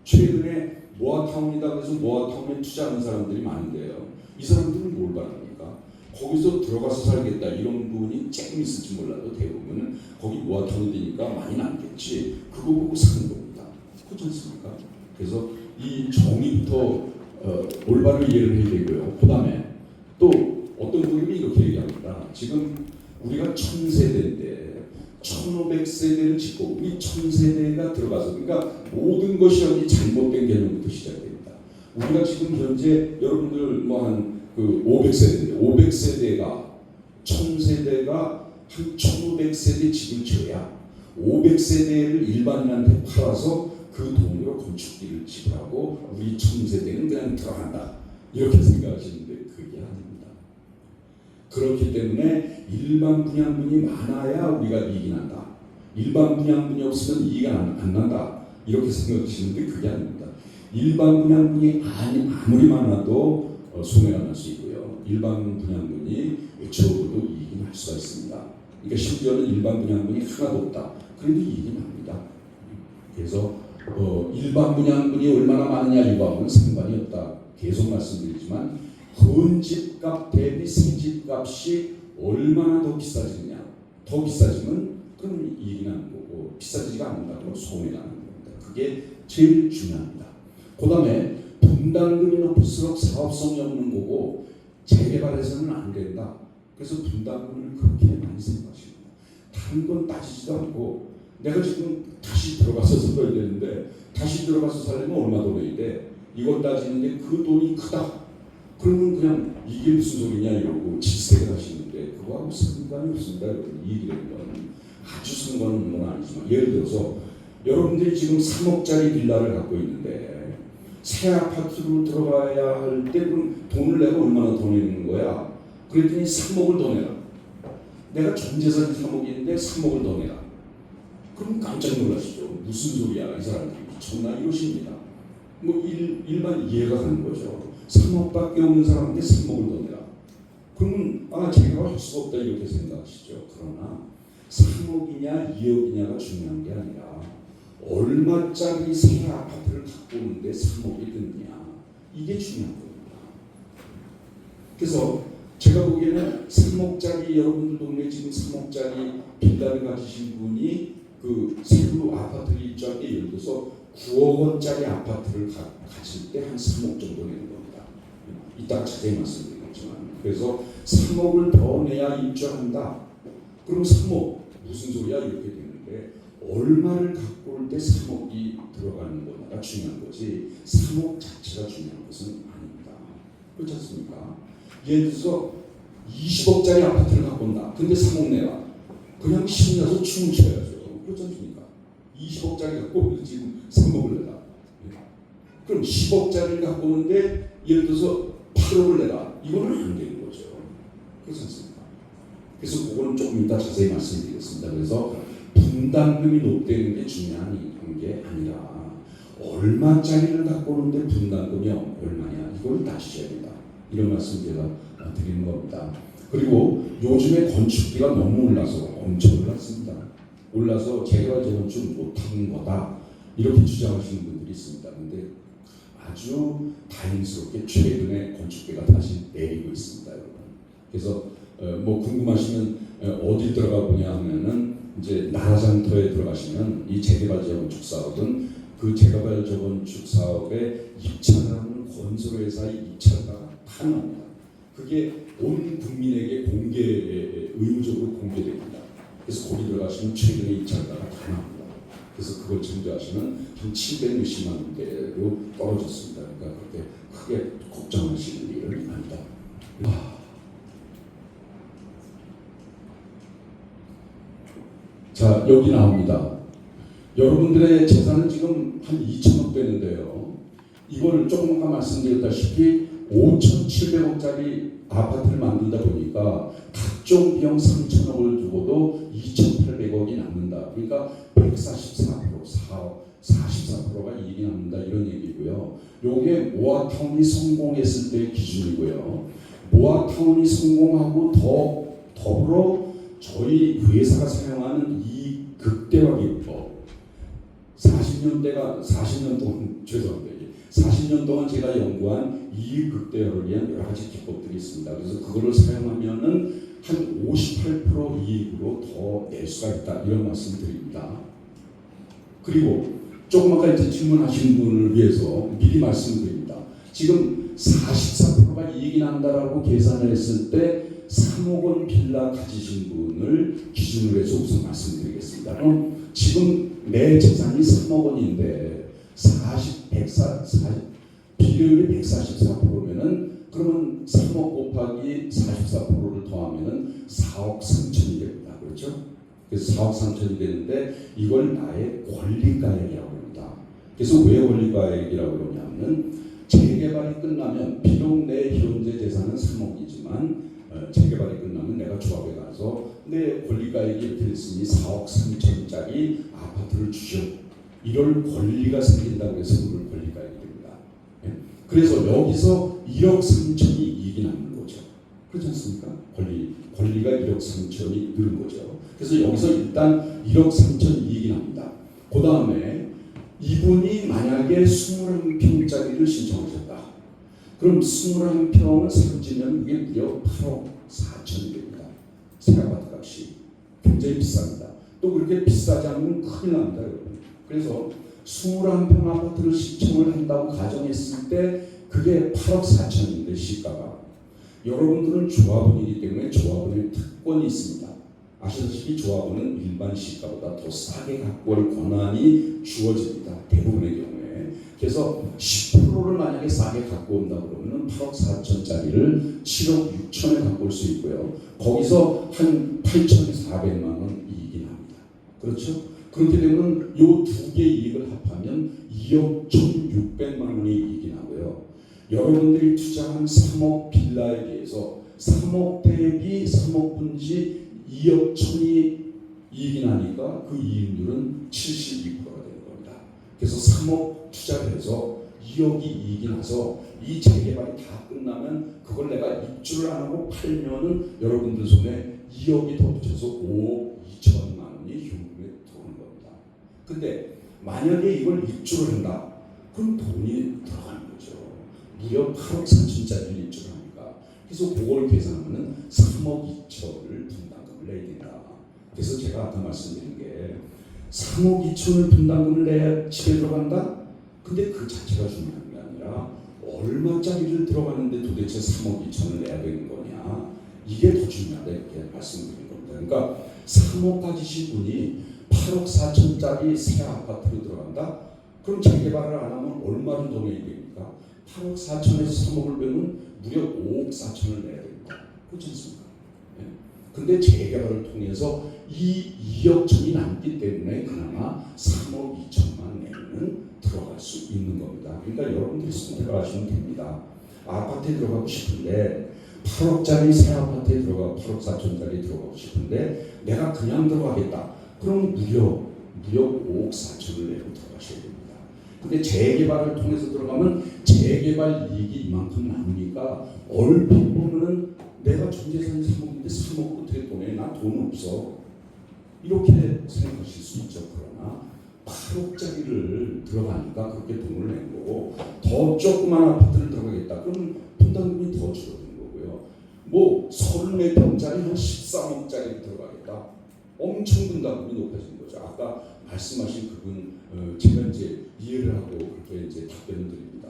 최근에 모아타운이다 그래서 모아타운에 투자하는 사람들이 많은데요. 이 사람들은 뭘 바랍니까? 거기서 들어가서 살겠다 이런 분이 조금 있을지 몰라도 대부분은 거기 모아타운 되니까 많이 남겠지 그거 보고 사는 겁니다. 그렇지 않습니까? 그래서 이 정의부터 올바른 이해를 해야 되고요. 그 다음에 또 어떤 분들이 이렇게 얘기합니다. 지금 우리가 1000세대인데 1500세대를 짓고 우리 1000세대가 들어가서 그러니까 모든 것이 여기 잘못된 개념부터 시작됩니다. 우리가 지금 현재 여러분들 뭐 한 그 500세대인데 500세대가 1000세대가 한 1500세대 집을 지어야 500세대를 일반인한테 팔아서 그 돈으로 건축비를 지불하고 우리 1000세대는 그냥 들어간다. 이렇게 생각하시는데 그게 아닙니다. 그렇기 때문에 일반 분양분이 많아야 우리가 이익이 난다. 일반 분양분이 없으면 이익이 안 난다. 이렇게 생각하시는데 그게 아닙니다. 일반 분양분이 아무리 많아도 손해가 날 수 있고요. 일반 분양분이 적어도 이익이 날 수가 있습니다. 그러니까 심지어는 일반 분양분이 하나도 없다. 그래도 이익이 납니다. 그래서 일반 분양분이 얼마나 많으냐 이거하고는 상관이 없다. 계속 말씀드리지만 헌집값 대비 생집값이 얼마나 더 비싸지느냐. 더 비싸지면 그럼 이익이 나는 거고 비싸지가 않는다 그러면 손해가 나는 겁니다. 그게 제일 중요합니다. 그 다음에 분담금이 높을수록 사업성이 없는 거고 재개발에서는 안 된다. 그래서 분담금을 그렇게 많이 생각하십니다. 다른 건 따지지도 않고 내가 지금 다시 들어가서 살아야 되는데 다시 들어가서 살려면 얼마 더 내야 돼? 이걸 따지는데 그 돈이 크다. 그러면 그냥 이게 무슨 소리냐 이러고 질색을 하시는데 그거하고 상관이 없습니다. 이익이라는 건 아주 상관 없는 건 아니지만 예를 들어서 여러분들이 지금 3억짜리 빌라를 갖고 있는데 새 아파트로 들어가야 할 때 그럼 돈을 내가 얼마나 더 내는 거야? 그랬더니 3억을 더 내라. 내가 전 재산이 3억인데 3억을 더 내라. 그럼 깜짝 놀라시죠. 무슨 소리야 이 사람들이 미쳤나 이러십니다. 뭐 일반 이해가 가는 거죠. 3억밖에 없는 사람한테 3억을 더 내라. 그러면 제가 할 수가 없다 이렇게 생각하시죠. 그러나 3억이냐 2억이냐가 중요한 게 아니라 얼마짜리 새 아파트를 갖고 오는데 3억이 드느냐 이게 중요한 겁니다. 그래서 제가 보기에는 3억짜리 여러분들 동네 지금 3억짜리 빌라를 가지신 분이 그 새로 아파트를 입주할 때 예를 들어서 9억 원짜리 아파트를 가질 때 한 3억 정도 내는 겁니다. 이따가 자세히 말씀드리겠지만 그래서 3억을 더 내야 입주한다. 그럼 3억 무슨 소리야 이렇게 되는데 얼마를 갖고 올 때 3억이 들어가는 거가 중요한 거지 3억 자체가 중요한 것은 아닙니다. 그렇지 않습니까? 예를 들어서 20억짜리 아파트를 갖고 온다. 근데 3억 내라. 그냥 신나서 춤을 춰야죠. 그렇지 않습니까? 20억짜리 갖고 오는데 지금 3억을 내라. 그럼 10억짜리를 갖고 오는데 예를 들어서 8억을 내라. 이거는 안 되는 거죠. 그렇지 않습니까? 그래서 그거는 조금 이따 자세히 말씀드리겠습니다. 그래서 분담금이 높다는 게 중요한 게 아니라 얼마짜리를 갖고 오는데 분담금이 얼마냐 이걸 따지셔야 된다. 이런 말씀 제가 드리는 겁니다. 그리고 요즘에 건축비가 너무 올라서 엄청 올랐습니다. 올라서 재개발 재건축 못하는 거다 이렇게 주장하시는 분들이 있습니다. 근데 아주 다행스럽게 최근에 건축비가 다시 내리고 있습니다, 여러분. 그래서 뭐 궁금하시면 어디 들어가 보냐 하면은 이제 나라장터에 들어가시면 이 재개발 재건축 사업은 그 재개발 재건축 사업에 입찰하는 건설회사의 입찰가가 다 나옵니다. 그게 온 국민에게 의무적으로 공개됩니다. 그래서 거기 들어가시면 최근에 입찰가가 다 나옵니다. 그래서 그걸 참조하시면 한 700몇십만 원대로 떨어졌습니다. 그러니까 그렇게 크게 걱정하시는 일은 아니다. 자, 여기 나옵니다. 여러분들의 재산은 지금 한 2천억 되는데요. 이걸 조금 아까 말씀드렸다시피 5,700억짜리 아파트를 만들다 보니까 각종 비용 3천억을 두고도 2,800억이 남는다. 그러니까 44%가 이익이 남는다 이런 얘기고요. 요게 모아타운이 성공했을 때의 기준이고요. 모아타운이 성공하고 더불어 저희 회사가 사용하는 이 극대화 기법 40년 동안 제가 연구한 이 극대화를 위한 여러 가지 기법들이 있습니다. 그래서 그거를 사용하면은 한 58% 이익으로 더 낼 수가 있다 이런 말씀드립니다. 그리고 조금 아까 이제 질문하신 분을 위해서 미리 말씀드립니다. 지금 44%가 이익이 난다라고 계산을 했을 때 3억 원 빌라 가지신 분을 기준으로 해서 우선 말씀드리겠습니다. 그럼 지금 내 재산이 3억 원인데 비례율이 144%면은 그러면 3억 곱하기 44%를 더하면은 4억 3천이 됩니다. 그렇죠? 그래서 4억 3천이 되는데 이걸 나의 권리가액이라고 합니다. 그래서 왜 권리가액이라고 그러냐면 재개발이 끝나면 비록 내 현재 재산은 3억이지만 재개발이 끝나면 내가 조합에 가서 내 권리가액이 이렇게 됐으니 4억 3천짜리 아파트를 주셔. 이럴 권리가 생긴다고 해서 그걸 권리가액이 됩니다. 그래서 여기서 1억 3천이 이익이 남는 거죠. 그렇지 않습니까? 권리가 1억 3천이 늘은 거죠. 그래서 여기서 일단 1억 3천 이익이 납니다. 그 다음에 이분이 만약에 21평짜리를 신청하셨다. 그럼 21평을 사지면 이게 무려 8억 4천이 됩니다. 새 아파트 값이 굉장히 비쌉니다. 또 그렇게 비싸지 않으면 큰일 납니다, 여러분. 그래서 21평 아파트를 신청을 한다고 가정했을 때 그게 8억 4천인데 시가가. 여러분들은 조합원이기 때문에 조합원의 특권이 있습니다. 아시다시피 조합원은 일반 시가보다 더 싸게 갖고 올 권한이 주어집니다. 대부분의 경우에. 그래서 10%를 만약에 싸게 갖고 온다 그러면 8억 4천짜리를 7억 6천에 갖고 올 수 있고요. 거기서 한 8,400만 원 이익이 납니다. 그렇죠? 그렇게 되면 이 두 개 이익을 합하면 2억 1,600만 원의 이익이 나고요. 여러분들이 투자한 3억 빌라에 비해서 3억 대비 3억 분지 2억 1천이 이익이 나니까 그 이익률은 72%가 되는 겁니다. 그래서 3억 투자를 해서 2억이 이익이 나서 이 재개발이 다 끝나면 그걸 내가 입주를 안 하고 팔면은 여러분들 손에 2억이 더 붙여서 5억 2천만 원이 현금에 들어오는 겁니다. 근데 만약에 이걸 입주를 한다. 그럼 돈이 들어가는 거죠. 무려 8억 4천짜리를 입주를 합니다. 그래서 그걸 계산하면 3억 2천을 분담금을 내야 된다. 그래서 제가 아까 말씀드린 게 3억 2천을 분담금을 내야 집에 들어간다? 근데 그 자체가 중요한 게 아니라 얼마짜리를 들어가는데 도대체 3억 2천을 내야 되는 거냐? 이게 더 중요하다 이렇게 말씀드린 겁니다. 그러니까 3억 가지신 분이 8억 4천짜리 새 아파트로 들어간다? 그럼 재개발을 안 하면 얼마를 더 내야 됩니까? 8억 4천에서 3억을 빼면 무려 5억 4천을 내야 됩니다. 그렇지 않습니까? 네. 근데 재개발을 통해서 이 2억 천이 남기 때문에 그나마 3억 2천만 내면 들어갈 수 있는 겁니다. 그러니까 여러분들이 선택을 하시면 됩니다. 아파트에 들어가고 싶은데 8억짜리 새 아파트에 들어가 8억 4천짜리 들어가고 싶은데 내가 그냥 들어가겠다. 그럼 무려 5억 4천을 내고 들어가셔야 됩니다. 근데 재개발을 통해서 들어가면 재개발 이익이 이만큼 남으니까 얼핏 보면은 내가 전재산이 3억인데 3억 어떻게 또 내? 나 돈 없어. 이렇게 생각하실 수 있죠. 그러나 8억짜리를 들어가니까 그렇게 돈을 낸 거고 더 조그만 아파트를 들어가겠다. 그러면 분담금이 더 줄어드는 거고요. 뭐 34평짜리 한 13억짜리 들어가겠다. 엄청 분담금이 높아지는 거죠. 아까 말씀하신 그분 제가 이제 이해를 하고 그렇게 이제 답변을 드립니다.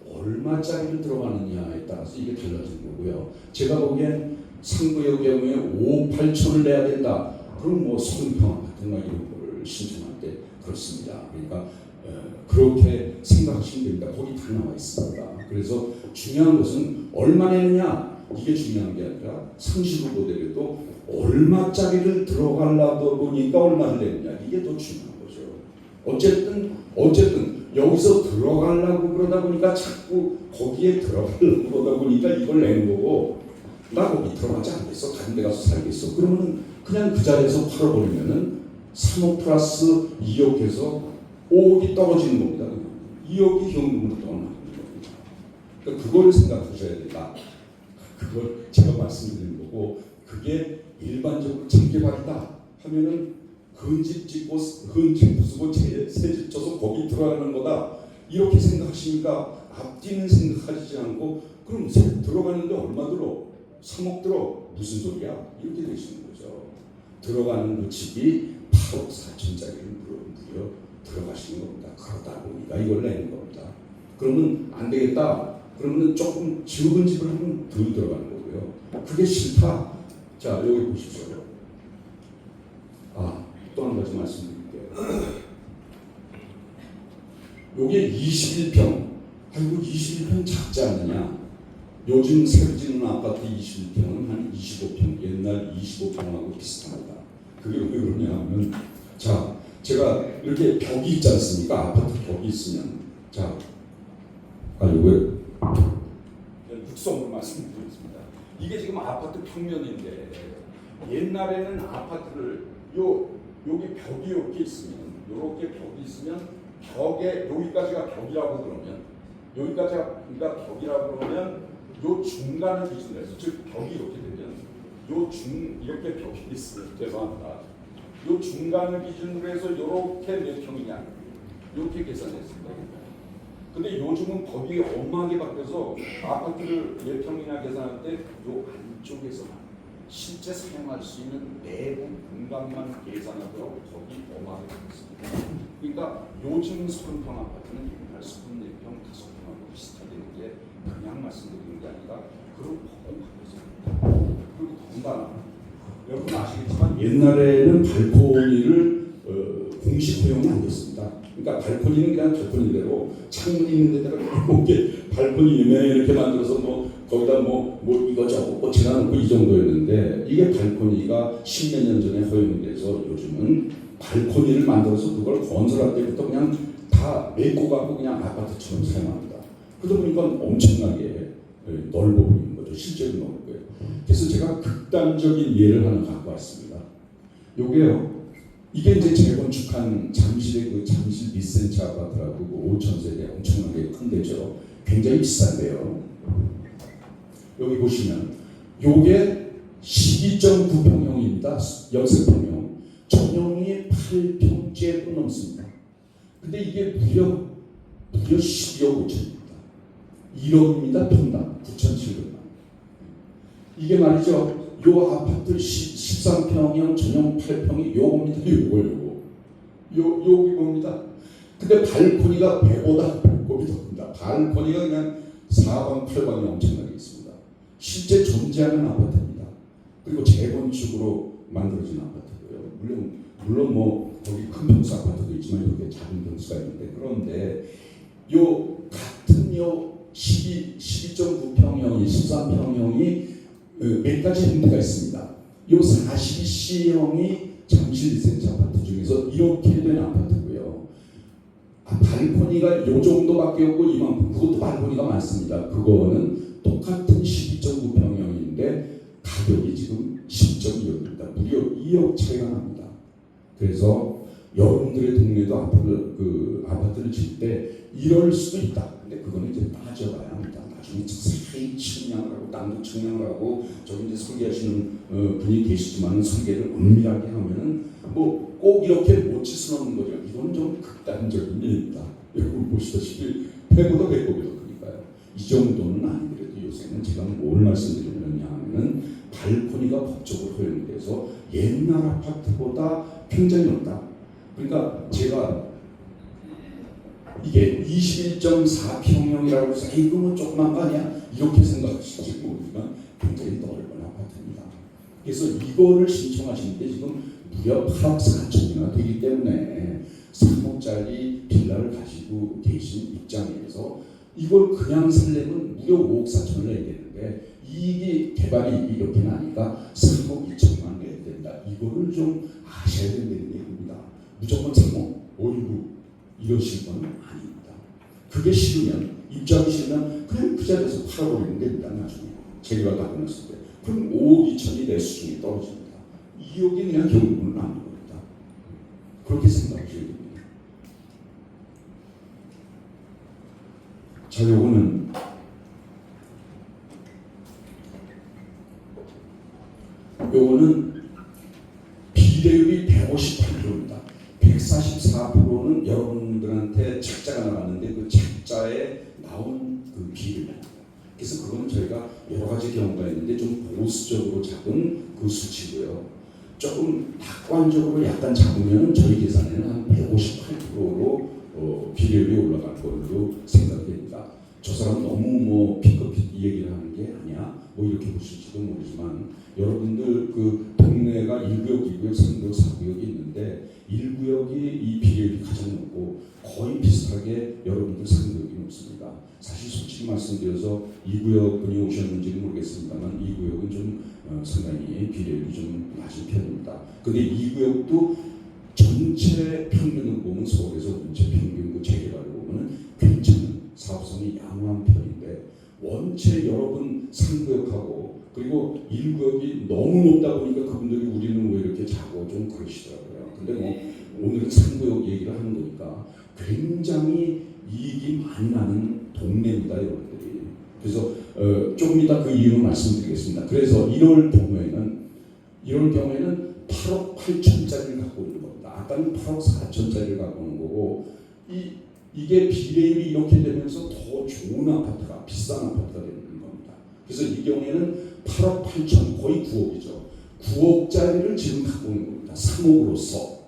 얼마짜리를 들어가느냐에 따라서 이게 달라지는 거고요. 제가 보기엔 상부의 경우에 5억 8천을 내야 된다. 그럼 뭐 30평 아파트나 이런 거를 신청할 때 그렇습니다. 그러니까 그렇게 생각하시면 됩니다. 거기 다 나와 있습니다. 그래서 중요한 것은 얼마 내느냐 이게 중요한 게 아니라 상식을 보더라도 얼마짜리를 들어가려다 보니까 얼마를 내느냐 이게 더 중요한 거죠. 어쨌든 여기서 들어가려고 그러다 보니까 자꾸 거기에 들어가려고 그러다 보니까 이걸 내는 거고 나 거기 들어가지 않겠어. 다른 데 가서 살겠어. 그러면 그냥 그 자리에서 팔아버리면은 3억 플러스 2억 해서 5억이 떨어지는 겁니다. 2억이 현금으로 떠나는 겁니다. 그러니까 그걸 생각하셔야 된다. 그걸 제가 말씀드리는 거고 그게 일반적으로 재개발이다 하면은 헌집 짓고 헌집 부수고 새집 쳐서 거기 들어가는 거다 이렇게 생각하시니까 앞뒤는 생각하시지 않고 그럼 들어가는데 얼마 들어? 3억 들어? 무슨 소리야? 이렇게 되시는 거죠. 들어가는 그 집이 8억 4천짜리를 무려 들어가시는 겁니다. 그러다 보니까 이걸 내는 겁니다. 그러면 안 되겠다. 그러면 조금 적은 집을 하면 덜 들어가는 거고요. 그게 싫다. 자 여기 보십시오. 또 한 가지 말씀드릴게요. 요게 21평. 아이고 21평 작지 않느냐? 요즘 새로 짓는 아파트 21평은 한 25평. 옛날 25평하고 비슷합니다. 그게 왜 그러냐 하면 자 제가 이렇게 벽이 있지 않습니까? 아파트 벽이 있으면 자 요거 육성으로 말씀드리겠습니다. 이게 지금 아파트 평면인데 옛날에는 아파트를 여기 벽이 이렇게 있으면 벽에 여기까지가 벽이라고 그러면 여기가 제가 그러니까 벽이라고 그러면 요 중간을 기준으로 해서 즉 벽이 이렇게 되면 이렇게 벽이 있어요. 죄송합니다. 요 중간을 기준으로 해서 이렇게 몇 평이냐 이렇게 계산했습니다. 근데 요즘은 법이 엄하게 바뀌어서 아파트를 몇 평이나 계산할 때 요 안쪽에서만 실제 사용할 수 있는 내부 공간만 계산하도록 법이 엄하게 바뀌었습니다. 그러니까 요즘 30평 아파트는 84평, 5평하고 비슷하게 되는 게 그냥 말씀드리는 게 아니라 그런 법은 바뀌었습니다. 그리고 더군다나 여러분 아시겠지만 옛날에는 발코니를 공식 허용이 안 됐습니다. 그러니까 발코니는 그냥 발코니대로 창문 있는 데다가 이렇게 발코니 이렇게 만들어서 거기다 이거저거 꽃이나 놓고 이 정도였는데 이게 발코니가 10몇 년 전에 허용이 돼서 요즘은 발코니를 만들어서 그걸 건설할 때부터 그냥 다 메꿔 갖고 그냥 아파트처럼 사용합니다. 그러다 보니까 엄청나게 넓어 보이는 거죠. 실제로 넓고요. 그래서 제가 극단적인 예를 하나 갖고 왔습니다. 요게요. 이게 이제 재건축한 잠실의 그 잠실 리센치 아파트라고 그 5,000세대 엄청나게 큰 데죠. 굉장히 비싼데요. 여기 보시면 요게 12.9평형입니다. 연습평형. 전용이 8평째도 넘습니다. 근데 이게 무려 12억 5천입니다. 1억입니다. 평당 9,700만. 이게 말이죠. 요 아파트 13평형 전용 8평이 요겁니다. 요기 봅니다. 근데 발코니가 배보다 배꼽이 더 큽니다. 발코니가 그냥 4방 8방이 엄청나게 있습니다. 실제 존재하는 아파트입니다. 그리고 재건축으로 만들어진 아파트고요. 물론 거기 큰 평수 아파트도 있지만 이렇게 작은 평수가 있는데 그런데 요 같은 요 12.9평형이 13평형이 몇 가지 형태가 있습니다. 요 42C형이 잠실 리센치 아파트 중에서 이렇게 된 아파트고요. 발코니가 요 정도밖에 없고 이만큼 그것도 발코니가 많습니다. 그거는 똑같은 12.9평형인데 가격이 지금 10.2억입니다. 무려 2억 차이가 납니다. 그래서 여러분들의 동네도 아파트를 질 때 이럴 수도 있다. 근데 그거는 이제 따져봐야 합니다. 나중에 사이 측량을 하고 땅도 측량을 하고 저기 이제 설계하시는 분이 계시지만 설계를 은밀하게 하면은 꼭 이렇게 못 칠 수는 없는 거죠. 이건 좀 극단적인 일입니다. 여러분 보시다시피 배보다 배꼽이 더 크니까요. 이 정도는 아니더라도 요새는 제가 뭘 말씀드리느냐 하면은 발코니가 법적으로 허용돼서 옛날 아파트보다 굉장히 넓다. 그러니까 제가 이게 21.4평형이라고 해서 이거 뭐 조그만 거 아니야? 이렇게 생각하실지 모르지만 굉장히 넓은 아파트입니다. 그래서 이거를 신청하시는 게 지금 무려 8억 4천이나 되기 때문에 3억짜리 빌라를 가지고 계신 입장에서 이걸 그냥 살려면 무려 5억 4천을 내야 되는데 이게 개발이 이렇게 나니까 3억 2천만 내야 된다. 이거를 좀 아셔야 된다는 얘기입니다. 무조건 3억, 5, 이러실 건 아닙니다. 그게 싫으면 입장이 싫으면 그냥 그 자리에서 팔아버리면 됩니다. 나중에 재개발 다 끝났을 때 그럼 5억 2천이 내 수준이 떨어집니다. 2억이 그냥 경우는 아닌 겁니다. 그렇게 생각하셔야 됩니다. 자, 요거는 비례율이 158%입니다. 144%는 여러분들한테 책자가 나왔는데 그 책자에 나온 그 비율입니다. 그래서 그거는 저희가 여러 가지 경우가 있는데 좀 보수적으로 잡은 그 수치고요. 조금 낙관적으로 약간 잡으면 저희 계산에는 한 158%로 비례율이 올라갈 걸로 생각됩니다. 저 사람 너무 피커피 얘기를 하는 게 아니야. 이렇게 보실지도 모르지만 여러분들 그 동네가 1구역, 2구역, 3구역, 4구역이 있는데 1구역이 이 비례율이 가장 높고 거의 비슷하게 여러분들 3구역이 높습니다. 사실 솔직히 말씀드려서 2구역 분이 오셨는지는 모르겠습니다만 2구역은 좀 상당히 비례율이 좀 낮은 편입니다. 근데 2구역도 전체 평균을 보면 서울에서 전체 평균 재개발을 보면 괜찮은 사업성이 양호한 편인데 원체 여러분 3구역하고 그리고 1구역이 너무 높다 보니까 그분들이 우리는 왜 이렇게 자고 좀 그러시더라고요. 근데 오늘은 3구역 얘기를 하는 거니까 굉장히 이익이 많이 나는 동네입니다, 여러분들이. 그래서 조금 이따 그 이유는 말씀드리겠습니다. 그래서 이럴 경우에는 8억 8천짜리를 갖고 있는 겁니다. 아까는 8억 4천짜리를 갖고 있는 거고 이게 비례율이 이렇게 되면서 더 좋은 아파트가 비싼 아파트가 되는 겁니다. 그래서 이 경우에는 8억 8천 거의 9억이죠. 9억짜리를 지금 갖고 있는 겁니다. 3억으로서.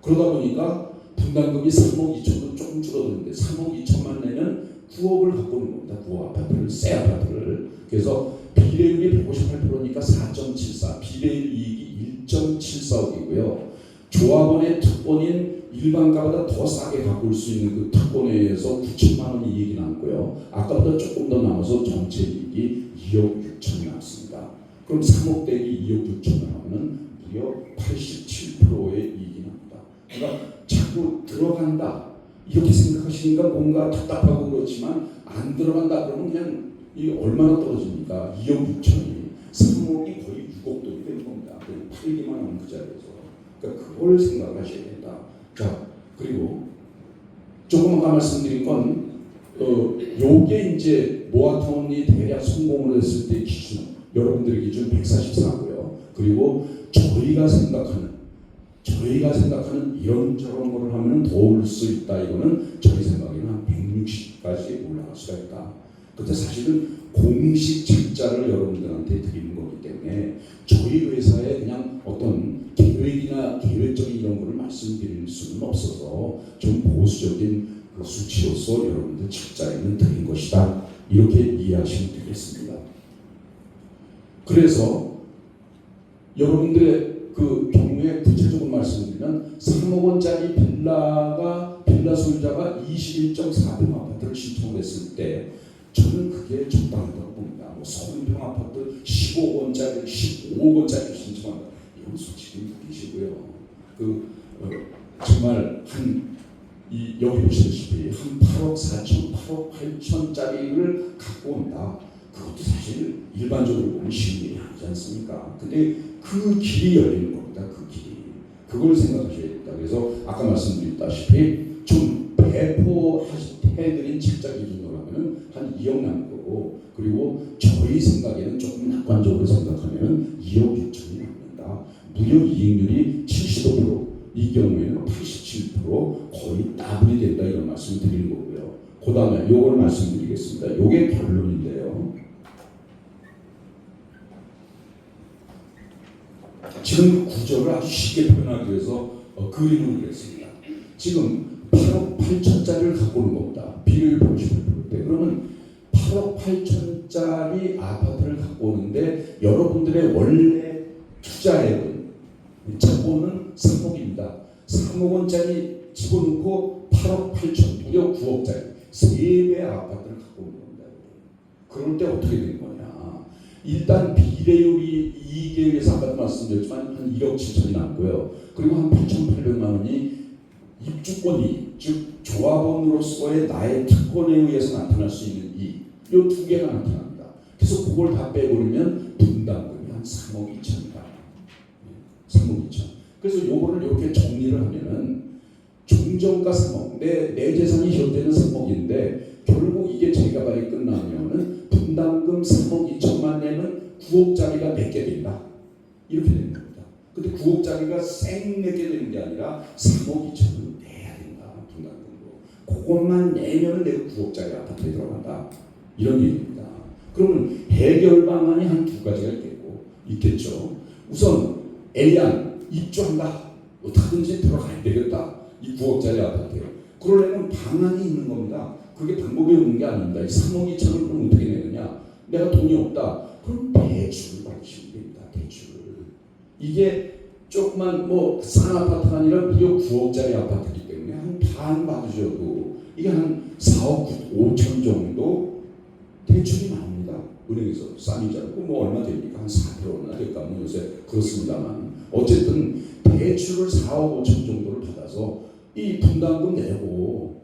그러다 보니까 분담금이 3억 2천도 조금 줄어드는데 3억 2천만 내면 9억을 갖고 있는 겁니다. 9억 아파트를, 새 아파트를. 그래서 비례율이 158%니까 4.74, 비례율 이익이 1.74억이고요. 조합원의 특권인 일반가보다 더 싸게 가꿀 수 있는 그 특권에 의해서 9천만 원이 이익이 남고요. 아까보다 조금 더 남아서 전체 이익이 2억 6천이 남습니다. 그럼 3억 대비 2억 6천을 하면 무려 87%의 이익이 납니다. 그러니까 자꾸 들어간다 이렇게 생각하시니까 뭔가 답답하고 그렇지만 안 들어간다 그러면 그냥 이 얼마나 떨어집니까? 2억 6천이 3억이 거의 6억 돈이 되는 겁니다. 팔기만 하면 그 자리에서. 그러니까 그걸 생각하셔야 된다. 자, 그리고 조금 아까 말씀드린 건 요게 이제 모아타운이 대략 성공을 했을 때 기준, 여러분들의 기준 144고요. 그리고 저희가 생각하는 이런저런 거를 하면 더 올 수 있다. 이거는 저희 생각에는 한 160까지 올라갈 수가 있다. 근데 사실은 공식 책자를 여러분들한테 드리는 거기 때문에 저희 회사에 그냥 어떤 계획이나 계획적인 이런 거를 말씀드릴 수는 없어서 좀 보수적인 그 수치로서 여러분들 책자에는 드린 것이다. 이렇게 이해하시면 되겠습니다. 그래서 여러분들의 그 경우에 구체적으로 말씀드리면 3억 원짜리 빌라 소유자가 21.4평 아파트를 신청을 했을 때 저는 그게 적당하다고 봅니다. 뭐 30평 아파트 15억 원짜리, 15억 원짜리 신청한다. 이건 솔직히 무리시고요. 정말 여기 보시다시피 한 8억 4천, 8억 8천짜리를 갖고 온다. 그것도 사실 일반적으로 보면 쉬운 일이 아니지 않습니까? 근데 그 길이 열리는 겁니다. 그 길이. 그걸 생각하셔야 된다. 그래서 아까 말씀드렸다시피 좀 배포해드린 책자 기준으로 하면은 한 2억 남을 거고, 그리고 저희 생각에는 조금 낙관적으로 생각하면 2억 6천이 남는다. 무려 이익률이 75%, 이 경우에는 87% 거의 따블이 된다. 이런 말씀을 드리는 거고요. 그 다음에 요걸 말씀드리겠습니다. 요게 결론인데요. 지금 구조를 아주 쉽게 표현하기 위해서 그림을 그렸습니다. 지금 8억 8천짜리를 갖고 오는 겁니다. 비율 58%대. 그러면 8억 8천짜리 아파트를 갖고 오는데 여러분들의 원래 투자액은 자본은 3억입니다. 3억 원짜리 집어넣고 8억 8천, 무려 9억짜리 3배의 아파트를 갖고 오는 겁니다. 그럴 때 어떻게 되는 거냐? 일단 비례율이 이익에 의해서 아까도 말씀드렸지만 한 1억 7천이 남고요. 그리고 한 8,800만 원이 입주권이, 즉 조합원으로서의 나의 특권에 의해서 나타날 수 있는 이익, 이 두 개가 나타납니다. 그래서 그걸 다 빼버리면 분담금이 한 3억 2천이다. 3억 2천. 그래서 요거를 이렇게 정리를 하면은 종전가 3억, 내 재산이 현재는 3억인데 결국 이게 재개발이 끝나면은 분담금 3억 2천만 내면 9억짜리가 내게 된다. 이렇게 되는 겁니다. 근데 9억짜리가 생 내게 되는 게 아니라 3억 2천을 내야 된다. 분담금으로. 그것만 내면 내가 9억짜리 아파트에 들어간다. 이런 얘기입니다. 그러면 해결 방안이 한 두 가지가 있겠죠. 우선 A안 입주한다. 어떻게든지 들어가야 되겠다. 이 9억짜리 아파트에. 그러려면 방안이 있는 겁니다. 그게 방법이 없는 게 아닙니다. 이 3억 2천을 그럼 어떻게 내느냐? 내가 돈이 없다. 그럼 대출을 받으시면 됩니다. 대출을. 이게 조그만 싼 아파트가 아니라 무려 9억짜리 아파트이기 때문에 한 반 받으셔도 이게 한 4억 5천 정도 대출이 나옵니다. 은행에서 싼이지 않고 얼마 됩니까? 한 4%나 될까? 요새 그렇습니다만 어쨌든 대출을 4억 5천 정도를 받아서 이 분담금 내고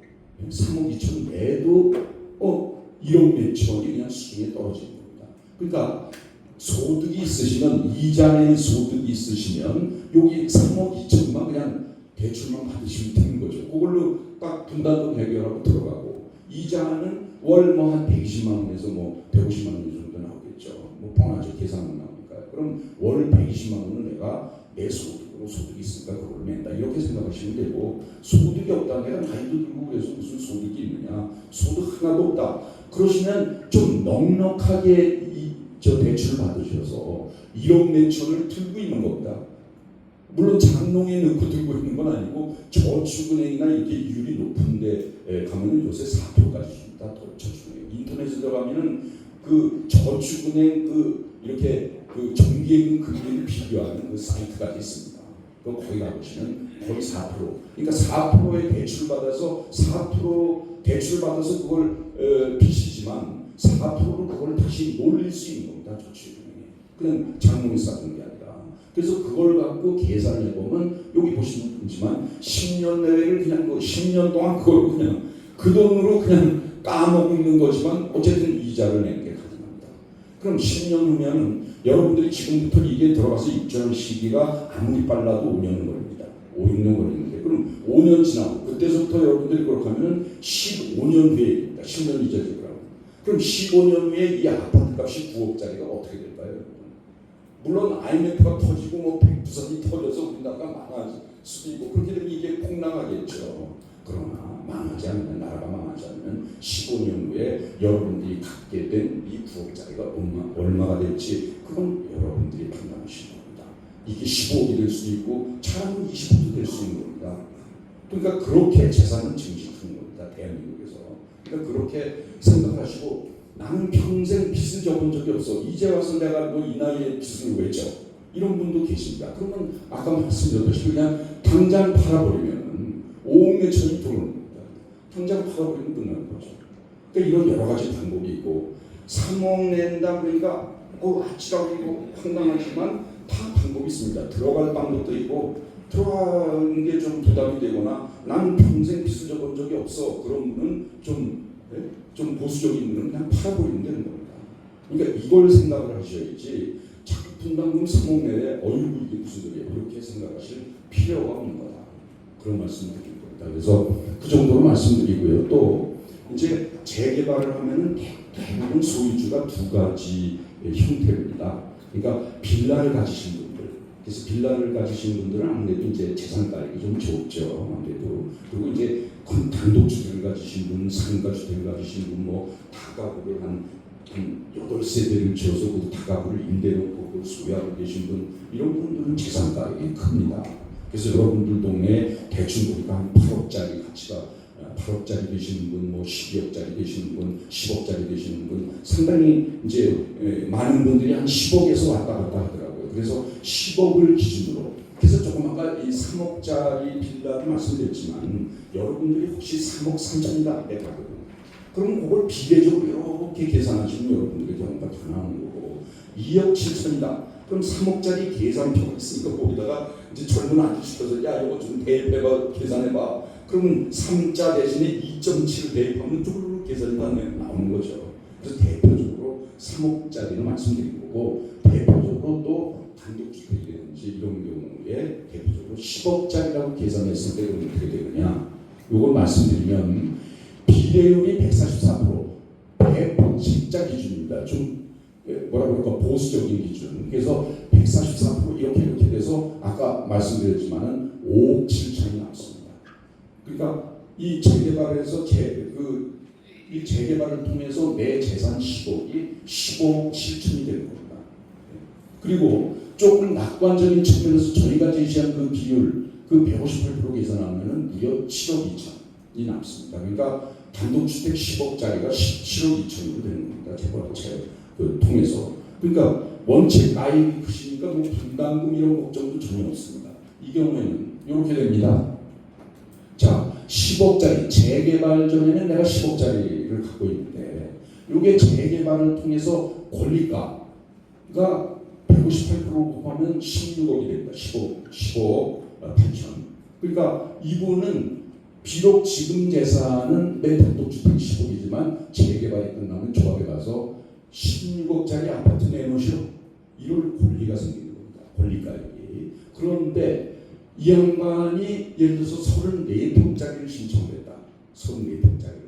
3억 2천 내도 1억 몇천이 그냥 수준에 떨어지는 겁니다. 그러니까 소득이 있으시면, 이자의 소득이 있으시면 여기 3억 2천만 그냥 대출만 받으시면 되는 거죠. 그걸로 딱 분담금 해결하고 들어가고, 이자는 월 뭐 한 120만 원에서 뭐 150만 원 정도 나오겠죠. 뭐 뻔하죠. 계산은 나오니까. 그럼 월 120만 원은 내가 내 소득으로 소득이 있으니까 그걸 낸다. 이렇게 생각하시면 되고, 소득이 없다. 내가 나이도 들고 그래서 무슨 소득이 있느냐. 소득 하나도 없다. 그러시면 좀 넉넉하게 저 대출 받으셔서 1억 내천을 들고 있는 겁니다. 물론 장롱에 넣고 들고 있는 건 아니고 저축은행이나 이렇게 이율이 높은데 가면은 요새 4%까지 줍니다. 저축은행. 인터넷에 들어가면은 그 저축은행 이렇게 정기예금 금리를 비교하는 그 사이트가 있습니다. 그 거기 가보시면 거의 4%. 그러니까 4%의 대출 받아서 4% 대출 받아서 그걸 빚이지만 4%로 그걸 다시 놀릴 수 있는 겁니다. 저축은행이. 그냥 장롱에 쌓는 게 아니라. 그래서 그걸 갖고 계산을 해보면 여기 보시면 10년 내외를 그냥 10년 동안 그걸 그냥 그 돈으로 그냥 까먹는 거지만 어쨌든 이자를 내는 게 가능합니다. 그럼 10년 후면은 여러분들이 지금부터 이게 들어가서 입주하는 시기가 아무리 빨라도 5년은 걸립니다. 5, 6년 걸리는데 그럼 5년 지나고 그때서부터 여러분들이 그렇게 하면은 15년 후에 됩니다. 10년 이자 지급하고. 그럼 15년 후에 이 아파트 값이 9억짜리가 어떻게 될까요? 물론 IMF가 터지고 뭐 백두산이 터져서 우리나라가 망할 수도 있고 그렇게 되면 이게 폭락하겠죠. 그러나 망하지 않으면 나라가 망하지 않으면 15년 후에 여러분들이 갖게 된 이 9억짜리가 얼마가 될지 그건 여러분들이 판단하시는 겁니다. 이게 15억이 될 수도 있고 차라리 20억도 될 수 있는 겁니다. 그러니까 그렇게 재산은 증식하는 겁니다. 대한민국에서. 그러니까 그렇게 생각하시고 나는 평생 빚을 져본 적이 없어. 이제 와서 내가 뭐 이 나이에 빚을 왜 져? 이런 분도 계십니다. 그러면 아까 말씀드렸듯이 그냥 당장 팔아버리면 5억 내천이 들어오는 겁니다. 당장 팔아버리면 끝나는 거죠. 그러니까 이런 여러 가지 방법이 있고 3억 낸다 그러니까 아찔하고 황당하지만 다 방법이 있습니다. 들어갈 방법도 있고 들어가는 게 좀 부담이 되거나 나는 평생 빚을 져본 적이 없어. 그런 분은 좀 보수적인 분은 그냥 팔아버리면 되는 겁니다. 그러니까 이걸 생각을 하셔야지 자꾸 분담금 3억 내에 어이구 이게 무슨 소리야 이렇게 생각하실 필요가 없는 거다. 그런 말씀을 드린 겁니다. 그래서 그 정도로 말씀드리고요. 또 이제 재개발을 하면은 대부분 소유주가 두 가지 형태입니다. 그러니까 빌라를 가지신 분들, 그래서 빌라를 가지신 분들은 아무래도 이제 재산가액이 좀 적죠. 아무래도 그리고 이제 단독주택을 가지신 분, 상가주택을 가지신 분, 뭐 다가구를 한 8세대를 지어서 그 다가구를 임대놓고 그걸 소유하고 계신 분, 이런 분들은 재산가액이 큽니다. 그래서 여러분들 동네에 대충 보니까 한 8억짜리 가치가 8억짜리 되시는 분, 뭐 12억짜리 되시는 분, 10억짜리 되시는 분, 상당히 이제 많은 분들이 한 10억에서 왔다 갔다 하더라고요. 그래서 10억을 기준으로. 그래서 조금 아까 이 3억짜리 빌라도 말씀드렸지만 여러분들이 혹시 3억 3천이다 내 가격은. 그럼 그걸 비례적으로 이렇게 계산하시면 여러분들의 경우가 더 나오는 거고 2억 7천이다. 그럼 3억짜리 계산표가 있으니까 거기다가 이제 젊은 아저씨들 야 이거 좀 대입해봐 계산해봐. 그러면 3자 대신에 2.7 대입하면 쭉 계산이 다 나오는 거죠. 그래서 대표적으로 3억짜리를 말씀드린 거고 대표적으로 또 단독주택이라든지 이런 경우에 대표적으로 10억짜리라고 계산했을 때 어떻게 되느냐 이걸 말씀드리면 비례율이 144% 대폭직자 기준입니다. 좀 뭐라 그럴까 보수적인 기준. 그래서 144% 이렇게 돼서 아까 말씀드렸지만은 5억 7천이 나왔습니다. 그러니까 이 재개발에서 이 재개발을 통해서 내 재산 10억이 15억 7천이 되는 겁니다. 그리고 조금 낙관적인 측면에서 저희가 제시한 그 비율, 그 158% 계산하면은 무려 7억 2천이 남습니다. 그러니까 단독주택 10억짜리가 17억 2천으로 되는 겁니다. 재개발을 통해서. 그러니까 원칙 나이 크시니까 뭐 분담금 이런 걱정도 전혀 없습니다. 이 경우에는 이렇게 됩니다. 자, 10억짜리 재개발 전에는 내가 10억짜리를 갖고 있는데 이게 재개발을 통해서 권리가가 158% 곱하면 16억이 됩니다. 15억 8천. 그러니까 이분은 비록 지금 재산은 내 단독주택 10억이지만 재개발이 끝나면 조합에 가서 16억짜리 아파트 내놓으시오. 이럴 권리가 생기는 겁니다. 권리가액이. 그런데 이 양반이 예를 들어서 34평짜리를 신청을 했다. 34평짜리를.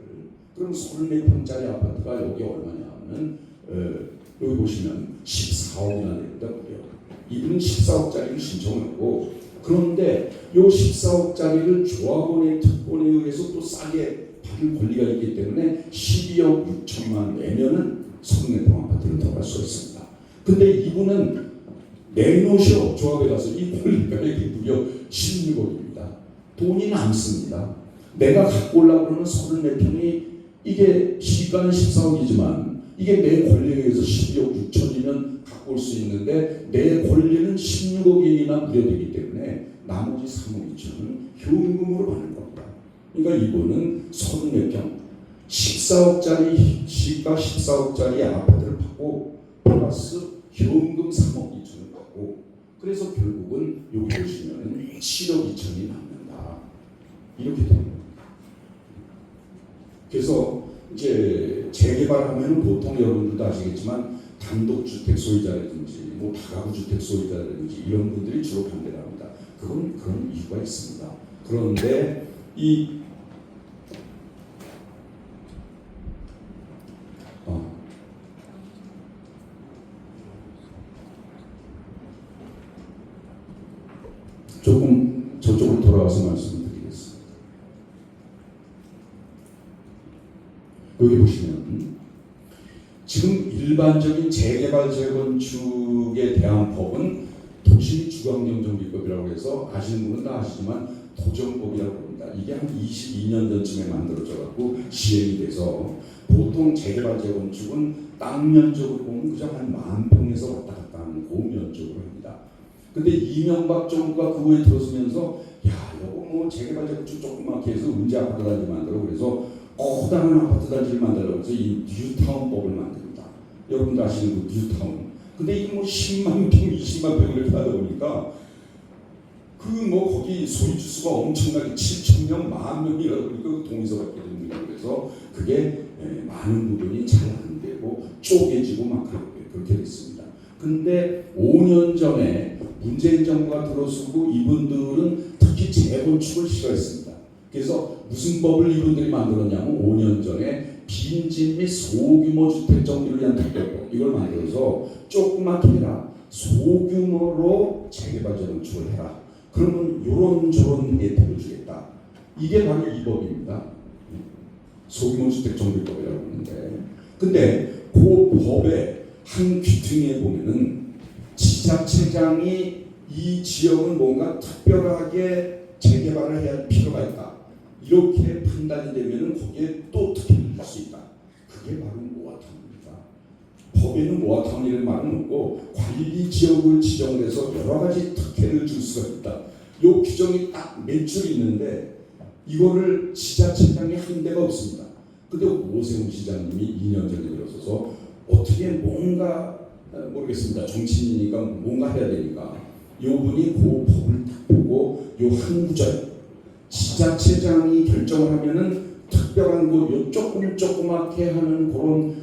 그럼 34평짜리 아파트가 여기 얼마냐면 여기 보시면 14억이나 됩니다. 이분은 14억짜리를 신청하고, 그런데 이 14억짜리를 조합원의 특권에 의해서 또 싸게 받을 권리가 있기 때문에 12억 6천만 내면은 34평 아파트를 들어갈 수 있습니다. 근데 이분은 내놓으셔 조합에 가서 이 권리가 이게 무려 16억입니다. 돈이 남습니다. 내가 갖고 오려고 그러는 34평이 이게 시가는 14억이지만 이게 내 권리에 의해서 12억 6천이면 갖고 올 수 있는데 내 권리는 16억이나 무료되기 때문에 나머지 3억 2천은 현금으로 받는 겁니다. 그러니까 이분은 34평 14억짜리 시가 14억짜리 아파트를 받고 플러스 현금 3억 2천을 받고, 그래서 결국은 여기 보시면 7억 2천이 남는다. 이렇게 됩니다. 그래서 이제 재개발하면 보통 여러분들도 아시겠지만 단독주택 소유자라든지 뭐 다가구주택 소유자라든지 이런 분들이 주로 반대를 합니다. 그건 그런 이유가 있습니다. 그런데 이 조금 저쪽으로 돌아와서 말씀드리겠습니다. 여기 보시면 지금 일반적인 재개발 재건축에 대한 법은 도시주거환경정비법이라고 해서 아시는 분은 다 아시지만 도정법이라고 합니다. 이게 한 22년 전쯤에 만들어져 갖고 시행이 돼서 보통 재개발 재건축은 땅 면적으로 보면 그저 한 10,000평에서 왔다 갔다 하는 그 면적으로 합니다. 근데 이명박 정부가 그 후에 들어서면서 야 이거 뭐 재개발 재건축 조그맣게 해서 은지 아파트 단지 만들어, 그래서 커다란 아파트 단지를 만들려고 해서 이 뉴타운법을 만듭니다. 여러분들 아시는 그 뉴타운. 근데 이게 뭐 10만 평, 20만 평 이렇게 하다 보니까 그 뭐 거기 소유 주수가 엄청나게 7,000명, 10,000명이라고 그러니까 동의서 받게 됩니다. 그래서 그게 많은 부분이 잘 안 되고 쪼개지고 막 그렇게 됐습니다. 근데 5년 전에 문재인 정부가 들어서고 이분들은 특히 재건축을 싫어했습니다. 그래서 무슨 법을 이분들이 만들었냐면 5년 전에 빈집 및 소규모 주택 정비를 위한 특별법 이걸 만들어서 조그맣게 해라, 소규모로 재개발 재건축을 해라, 그러면 요런저런 혜택을 주겠다. 이게 바로 이 법입니다. 소규모 주택 정비법이라고 하는데, 근데 그 법의 한 귀퉁이에 보면은 지자체장이 이 지역은 뭔가 특별하게 재개발을 해야 할 필요가 있다, 이렇게 판단이 되면은 거기에 또 특혜를 줄 수 있다. 그게 바로 모아타운입니다. 법에는 모아타운이라는 말은 없고 관리 지역을 지정해서 여러 가지 특혜를 줄 수가 있다. 이 규정이 딱 몇 줄 있는데 이거를 지자체장이 한 데가 없습니다. 근데 오세훈 시장님이 2년 전에 들어서서 어떻게 뭔가 모르겠습니다. 정치인이니까 뭔가 해야 되니까 요분이 그 법을 딱 보고 요 한 구절 지자체장이 결정을 하면은 특별한 요 조그맣게 하는 그런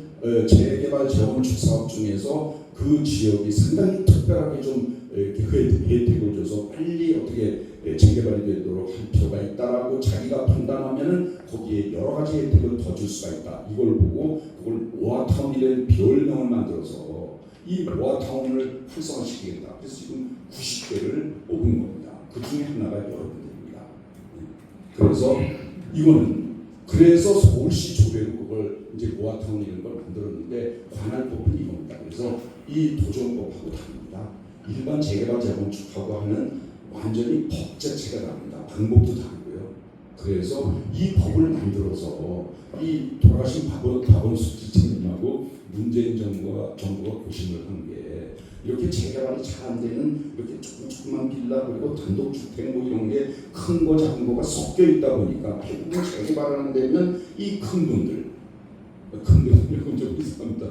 재개발 재건축 사업 중에서 그 지역이 상당히 특별하게 좀 이렇게 혜택을 줘서 빨리 어떻게 재개발이 되도록 할 필요가 있다라고 자기가 판단하면은 거기에 여러 가지 혜택을 더 줄 수가 있다. 이걸 보고 그걸 모아타운이라는 별명을 만들어서 이 모아타운을 활성화시키겠다. 그래서 지금 90개를 뽑은 겁니다. 그 중에 하나가 여러분들입니다. 그래서 이거는 그래서 서울시 조례로 그걸 이제 모아타운 이런 걸 만들었는데 관할 법은 이겁니다. 그래서 이 도정법하고 다릅니다. 일반 재개발 재건축하고 하는 완전히 법 자체가 다릅니다. 방법도 다르고요. 그래서 이 법을 만들어서 이 돌아가신 박원순 지사님하고 문재인 정부가 고심을 한 게 이렇게 재개발이 잘 안 되는 이렇게 조그만 빌라 그리고 단독주택 뭐 이런 게 큰 거 작은 거가 섞여 있다 보니까 결국은 재개발하는 데면 이 큰 분들 좀 이상합니다.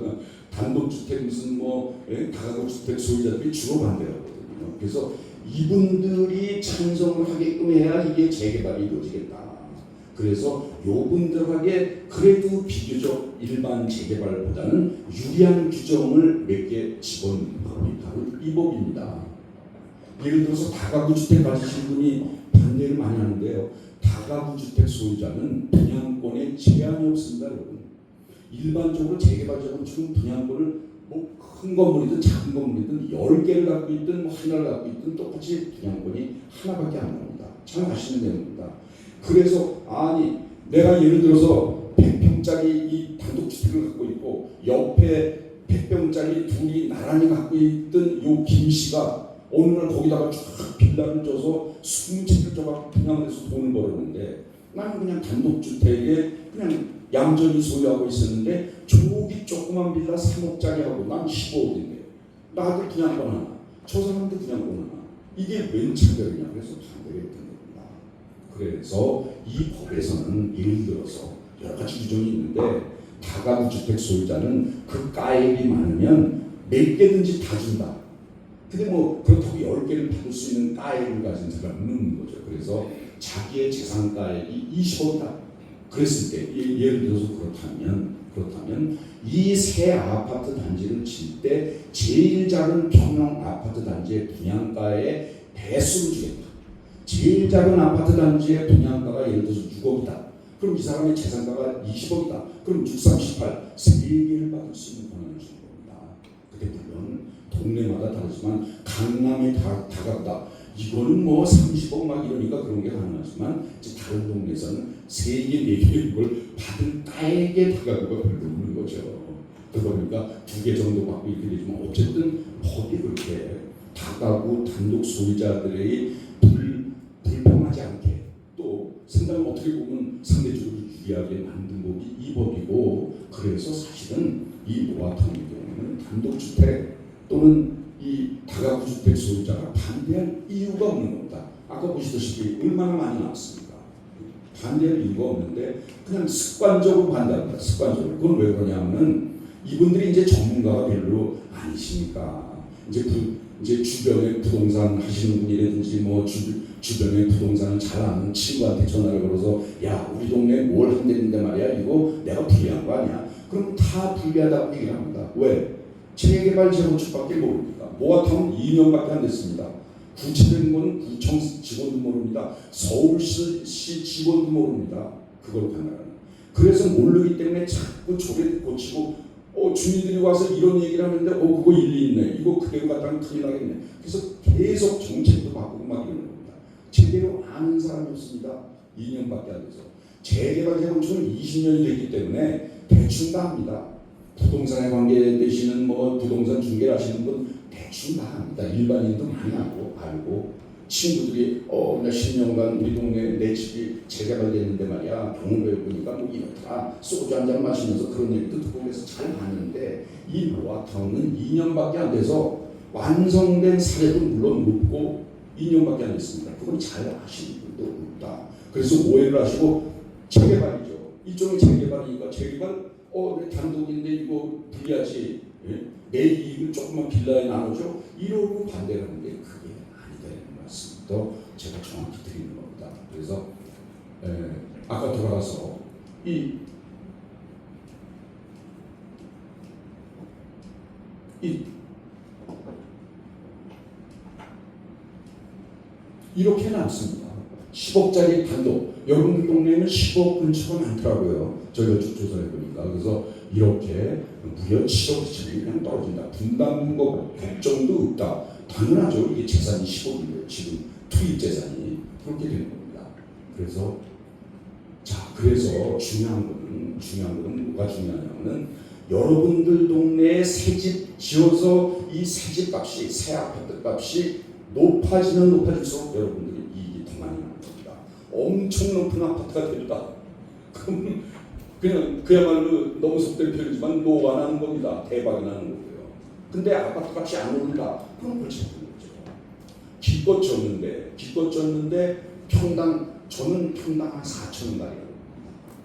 단독주택 무슨 뭐 다가구주택 소유자들이 주로 반대하거든요. 그래서 이분들이 찬성을 하게끔 해야 이게 재개발이 이루어지겠다. 그래서 요분들에게 그래도 비교적 일반 재개발보다는 유리한 규정을 몇 개 집어넣는 법이 바로 이 법입니다. 예를 들어서 다가구 주택 가지신 분이 반대를 많이 하는데요. 다가구 주택 소유자는 분양권에 제한이 없습니다, 여러분. 일반적으로 재개발적으로 지금 분양권을 뭐 큰 건물이든 작은 건물이든 10개를 갖고 있든 뭐 하나를 갖고 있든 똑같이 분양권이 하나밖에 안 나옵니다. 잘 아시는 내용입니다. 그래서 아니 내가 예를 들어서 100평짜리 이 단독주택을 갖고 있고 옆에 100평짜리 둘이 나란히 갖고 있던 요 김 씨가 어느 날 거기다가 쫙 빌라를 줘서 20채를 줘서 분양을 해서 돈을 벌었는데 나는 그냥 단독주택에 그냥 얌전히 소유하고 있었는데 저기 조그만 빌라 3억짜리 하고 난 15억인데 나도 분양권 하나 저 사람도 분양권 하나 이게 웬 차별이냐 그래서 반대를 했던 겁니다. 그래서 이 법에서는 예를 들어서 여러 가지 규정이 있는데 다가구 주택 소유자는 그 가액이 많으면 몇 개든지 다 준다. 근데 뭐 그렇다고 10개를 받을 수 있는 가액을 가진 사람은 없는 거죠. 그래서 자기의 재산 가액이 20억이다. 그랬을 때 예를 들어서 그렇다면 이 새 아파트 단지를 질 때 제일 작은 평형 아파트 단지의 분양가의 배수를 주겠다. 제일 작은 아파트 단지의 분양가가 예를 들어서 6억이다. 그럼 이 사람의 재산가가 20억이다. 그럼 6, 3, 18 3개를 받을 수 있는 권한을 주는 겁니다. 근데 물론 동네마다 다르지만 강남이 다가구다. 이거는 뭐 30억 막 이러니까 그런 게 가능하지만 이제 다른 동네에서는 3개, 4개 이걸 받은 가액에 다가구가 별로 없는 거죠. 그러다 보니까 2개 정도 받고 이렇게 되지만 어쨌든 법이 그렇게 다가구 단독 소유자들의 불평하지 않게 또 생각을 어떻게 보면 상대적으로 유리하게 만든 법이 이 법이고 그래서 사실은 이 모아탕의 경우는 단독주택 또는 이 다가구 주택 소유자가 반대할 이유가 없는 겁니다. 아까 보시다시피 얼마나 많이 나왔습니까? 반대할 이유가 없는데 그냥 습관적으로 반대합니다. 습관적으로. 그건 왜 그러냐면 이분들이 이제 전문가가 별로 아니시니까 이제 주변에 부동산 하시는 분이라든지 뭐 주변에 부동산을 잘 아는 친구한테 전화를 걸어서 야 우리 동네에 뭘 한다는데 말이야 이거 내가 불리한 거 아니야? 그럼 다 불리하다고 얘기를 합니다. 왜? 재개발 재건축밖에 모릅니다. 모아탕은 2년밖에 안 됐습니다. 구체적인 건 구청 직원도 모릅니다. 서울시 직원도 모릅니다. 그걸 판단하는. 그래서 모르기 때문에 자꾸 조례 고치고 주민들이 와서 이런 얘기를 하는데 그거 일리 있네. 이거 그대로 갖다가 큰일 나겠네. 그래서 계속 정책도 바꾸고 막 이러는 겁니다. 제대로 아는 사람이 없습니다. 2년밖에 안 돼서. 재개발 재건축은 20년이 됐기 때문에 대충 다 합니다. 부동산에 관계되시는 뭐 부동산 중개를 하시는 분 대충 다 합니다. 일반인도 많이 알고 친구들이 나 10년간 우리 동네 내 집이 재개발됐는데 말이야 경험을 해보니까 뭐 이렇다 소주 한잔 마시면서 그런 얘기도 듣고 그래서 잘 아는데 이 모아타운은 2년밖에 안 돼서 완성된 사례도 물론 높고 2년밖에 안 됐습니다. 그건 잘 아시는 분도 없다. 그래서 오해를 하시고 재개발이죠. 이쪽은 재개발이니까 재개발 내 단독인데 이거 불리하지. 예? 내 이익을 조금만 빌라에 나눠줘. 이러고 반대를 하는데 그게 아니다는 말씀도 제가 정확히 드리는 겁니다. 그래서 아까 돌아가서 이렇게 남습니다. 10억짜리 단독. 여러분들 동네에는 10억 근처가 많더라고요. 저희가 조사해 보니까. 그래서 이렇게 무려 7억짜리 그냥 떨어진다. 분담금 걱정도 없다. 당연하죠. 이게 재산이 10억이에요. 지금 투입 재산이 그렇게 되는 겁니다. 그래서 중요한 거는 뭐가 중요하냐면은 여러분들 동네에 새 집 지어서 이 새 집 값이 새 아파트 값이 높아질수록 여러분들이 이익이 더 많이 나는 겁니다. 엄청 높은 아파트가 된다. 그럼 그냥 그야말로 너무 속된 표현이지만 노가나는 겁니다. 대박이 나는 거고요. 근데 아파트 값이 안 오른다. 그럼 그렇지 않은 거죠. 기껏 졌는데 저는 평당 한 4,000원 가요.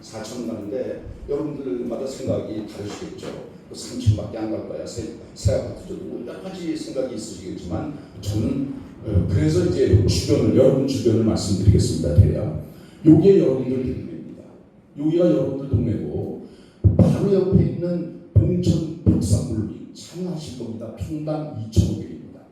4,000원 가는데 여러분들마다 생각이 다르시겠죠. 3,000밖에 안 갈 거야. 새 아파트 줘도 여러 가지 생각이 있으시겠지만 저는 그래서 이제 여러분 주변을 말씀드리겠습니다. 대략 요게 여러분들 동네입니다. 여기가 여러분들 동네고 바로 옆에 있는 봉천 벽산물리 잘 아실 겁니다. 평당 2,500입니다.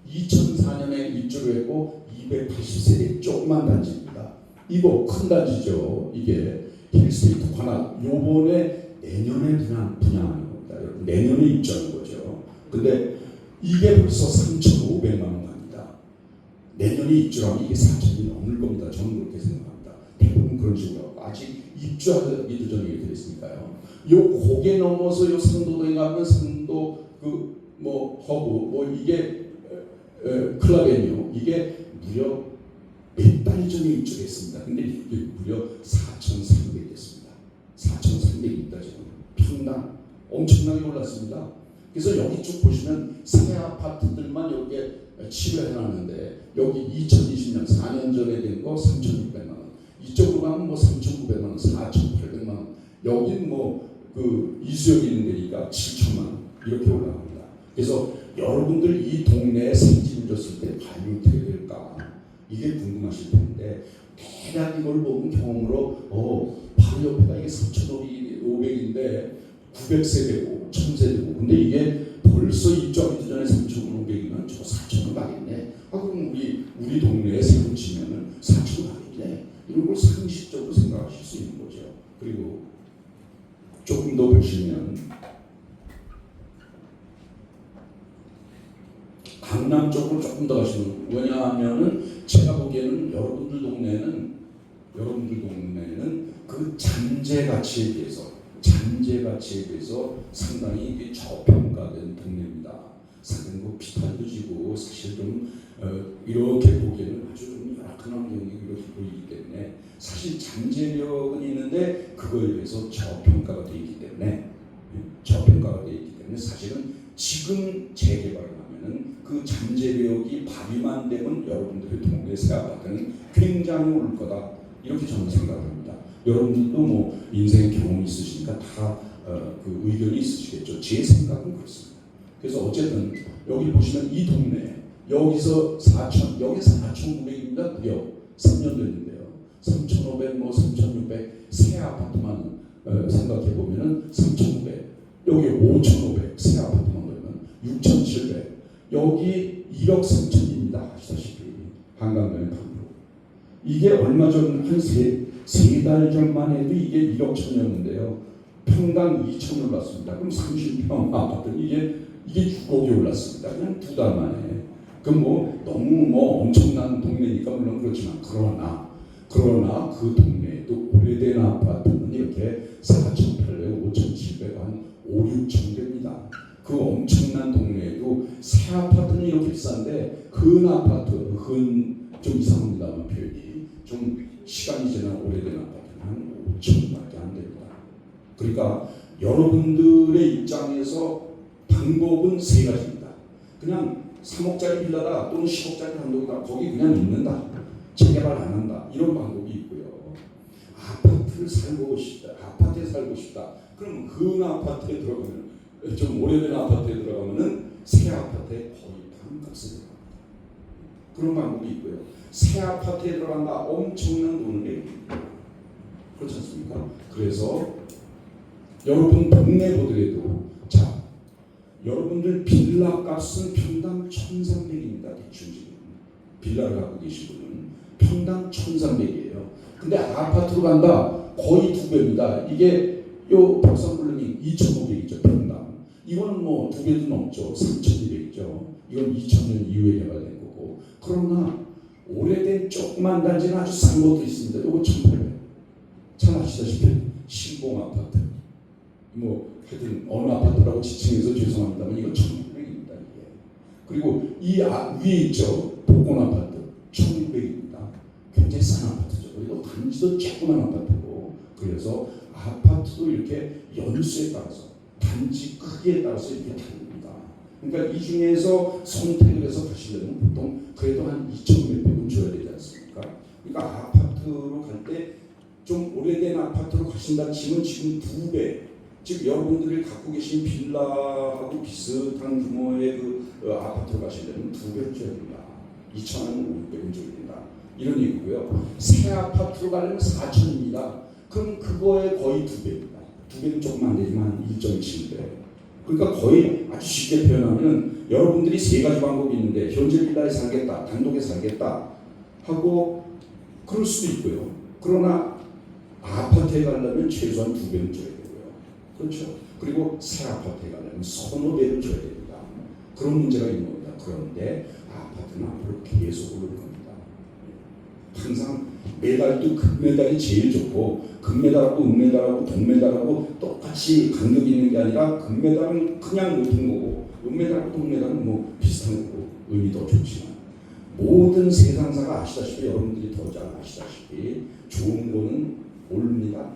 2004년에 입주를 했고 280세대 조그만 단지입니다. 이거 큰 단지죠. 이게 힐스테이트 관악 요번에 내년에 분양하는 겁니다. 여러분, 내년에 입주하는 거죠. 근데 이게 벌써 3,500만 원 갑니다. 내년에 입주하면 이게 4,000이 넘을 겁니다. 저는 그렇게 생각합니다. 대부분 그런 식으로 아직 입주하기도 전에 이렇게 됐으니까요. 요 고개 넘어서 요 상도동에 가면 상도 허브 이게 클라베뉴 이게 무려 몇 달 전에 입주했습니다. 근데 이게 무려 4,300이 됐습니다. 4,300입니다. 지금 평당 엄청나게 올랐습니다. 그래서 여기 쭉 보시면 새 아파트들만 여기에 치료해 놨는데 여기 2020년 4년 전에 된 거 3,600만 원, 이쪽으로 가면 3,900만 원, 4,800만 원, 여긴 이수역이 있는 데니까 7천만 원 이렇게 올라갑니다. 그래서 여러분들 이 동네에 생집을 줬을 때 과연 어떻게 될까? 이게 궁금하실 텐데 대략 이걸 보면 경험으로 바로 옆에가 이게 3,500인데 900세대고 1,000세대고 근데 이게 벌써 입주하기 전에 3,500이면 저 4,000원 가겠네. 그럼 우리 동네에 새로 치면은 4,000원 가겠네. 이런 걸 상식적으로 생각하실 수 있는 거죠. 그리고 조금 더 보시면 강남 쪽으로 조금 더 가시면 왜냐하면은 제가 보기에는 여러분들 동네는 그 잠재 가치에 비해서 상당히 이게 저평가된 동네입니다. 상당히 비탈도 지고 사실 좀 이렇게 보기에는 아주 좀 열악한 환경이 이렇게 보이기 때문에 사실 잠재력은 있는데 그거에 비해서 저평가가 되어 있기 때문에 사실은 지금 재개발을 하면은 그 잠재력이 발휘만 되면 여러분들의 동네 새 아파트는 굉장히 오를 거다 이렇게 저는 생각합니다. 여러분들도 인생 경험이 있으시니까 다 그 의견이 있으시겠죠. 제 생각은 그렇습니다. 그래서 어쨌든 여기 보시면 이 동네 여기서 4,900입니다. 무려 3년 됐는데요. 3,500, 3,600 새 아파트만 생각해 보면은 3,900 여기 5,500 새 아파트만 보면 6,700 여기 1억 3천입니다. 아시다시피 한강변의 판로 이게 얼마 전 한 세 달 전만 해도 이게 1억 천이었는데요. 평당 2천 올랐습니다. 그럼 30평 아파트 이게 6억이 올랐습니다. 그냥 2달 만에. 그럼 너무 엄청난 동네니까 물론 그렇지만 그러나 그 동네에도 오래된 아파트는 이렇게 4,800, 5,700, 한 5, 6천 됩니다. 그 엄청난 동네에도 새 아파트는 이렇게 비싼데 좀 이상합니다만 표현이 좀 시간이 지난 오래된 아파트는 한 5천밖에 안 됩니다. 그러니까 여러분들의 입장에서 방법은 세 가지입니다. 그냥 3억짜리 빌라다 또는 10억짜리 단독이다 거기 그냥 있는다 재개발 안 한다 이런 방법이 있고요. 아파트에 살고 싶다. 그럼 그 아파트에 들어가면 좀 오래된 아파트에 들어가면은 새 아파트에 거의 반값이 들어갑니다. 그런 방법이 있고요. 새 아파트에 들어간다 엄청난 돈을 내고 그렇지 않습니까? 그래서 여러분 동네 보더라도 여러분들 빌라 값은 평당 1,300입니다. 대충 지금 빌라를 갖고 계신 분은 평당 1,300이에요. 근데 아파트로 간다 거의 2배입니다. 이게 요 박상블루님 2,500이죠 평당. 이건 2배도 넘죠. 3,200이죠. 이건 2000년 이후에 개발된 거고. 그러나 오래된 조그만 단지는 아주 싼 것도 있습니다. 요거 1,800. 잘 아시다시피 신공 아파트. 하여튼 어느 아파트라고 지칭해서 죄송합니다만 이건 1,600입니다. 그리고 이 위에 있죠. 복권 아파트 1,600입니다. 굉장히 싼 아파트죠. 그리고 단지도 조그만 아파트고 그래서 아파트도 이렇게 연수에 따라서 단지 크기에 따라서 이렇게 다릅니다. 그러니까 이 중에서 선택을 해서 가시려면 보통 그래도 한 2,500은 줘야 되지 않습니까? 그러니까 아파트로 갈 때 좀 오래된 아파트로 가신다 치면 지금 2배 즉 여러분들이 갖고 계신 빌라하고 비슷한 규모의 아파트로 가시려면 2배를 줘야 된다. 2,500은 줘야 된다. 이런 얘기고요. 새 아파트로 가려면 4,000입니다. 그럼 그거에 거의 2배입니다. 2배는 조금 안 되지만 1.7배. 그러니까 거의 아주 쉽게 표현하면 여러분들이 세 가지 방법이 있는데 현재 빌라에 살겠다, 단독에 살겠다 하고 그럴 수도 있고요. 그러나 아파트에 가려면 최소한 2배는 줘야 되고요. 그렇죠. 그리고 새 아파트에 가려면 서너 배를 줘야 됩니다. 그런 문제가 있는 겁니다. 그런데 아파트는 앞으로 계속 오를 겁니다. 항상 메달도 금메달이 제일 좋고 금메달하고 은메달하고 동메달하고 똑같이 강력이 있는 게 아니라 금메달은 그냥 높은 거고 은메달하고 동메달은 뭐 비슷한 거고 의미 더 좋지만 모든 세상사가 아시다시피 여러분들이 더 잘 아시다시피 좋은 거는 오릅니다.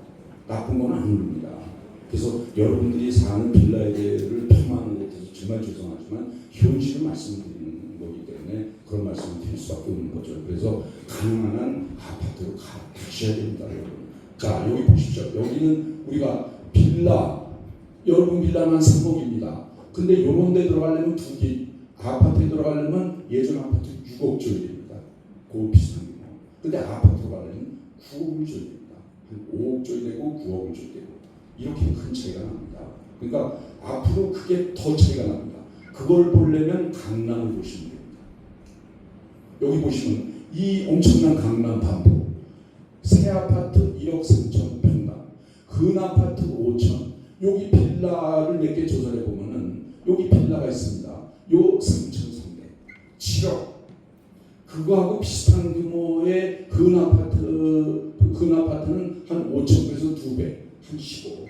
나쁜 거는 안 오릅니다. 그래서 여러분들이 사는 빌라에를 폄하하는 것 같아서 정말 죄송하지만 현실을 말씀드리는 거기 때문에 그런 말씀을 드릴 수밖에 없는 거죠. 그래서 가능한 한 아파트로 가셔야 됩니다, 여러분. 자, 여기 보십시오. 여기는 우리가 빌라, 여러분 빌라는 한 3억입니다. 근데 이런 데 들어가려면 2개, 아파트에 들어가려면 예전 아파트 6억 줘야 됩니다. 그 비슷한 거. 근데 아파트로 가려면 9억을 줘야 됩니다. 한 5억 줘야 되고 9억을 줘야 되고 이렇게 큰 차이가 납니다. 그러니까 앞으로 그게 더 차이가 납니다. 그걸 보려면 강남을 보시면 됩니다. 여기 보시면 이 엄청난 강남 반포 새 아파트 1억 3천 평당 근 아파트 5천 여기 빌라를 몇 개 조사해 보면은 여기 빌라가 있습니다. 요 3,300 7억 그거하고 비슷한 규모의 근 아파트는 한 5천에서 2배 한 15.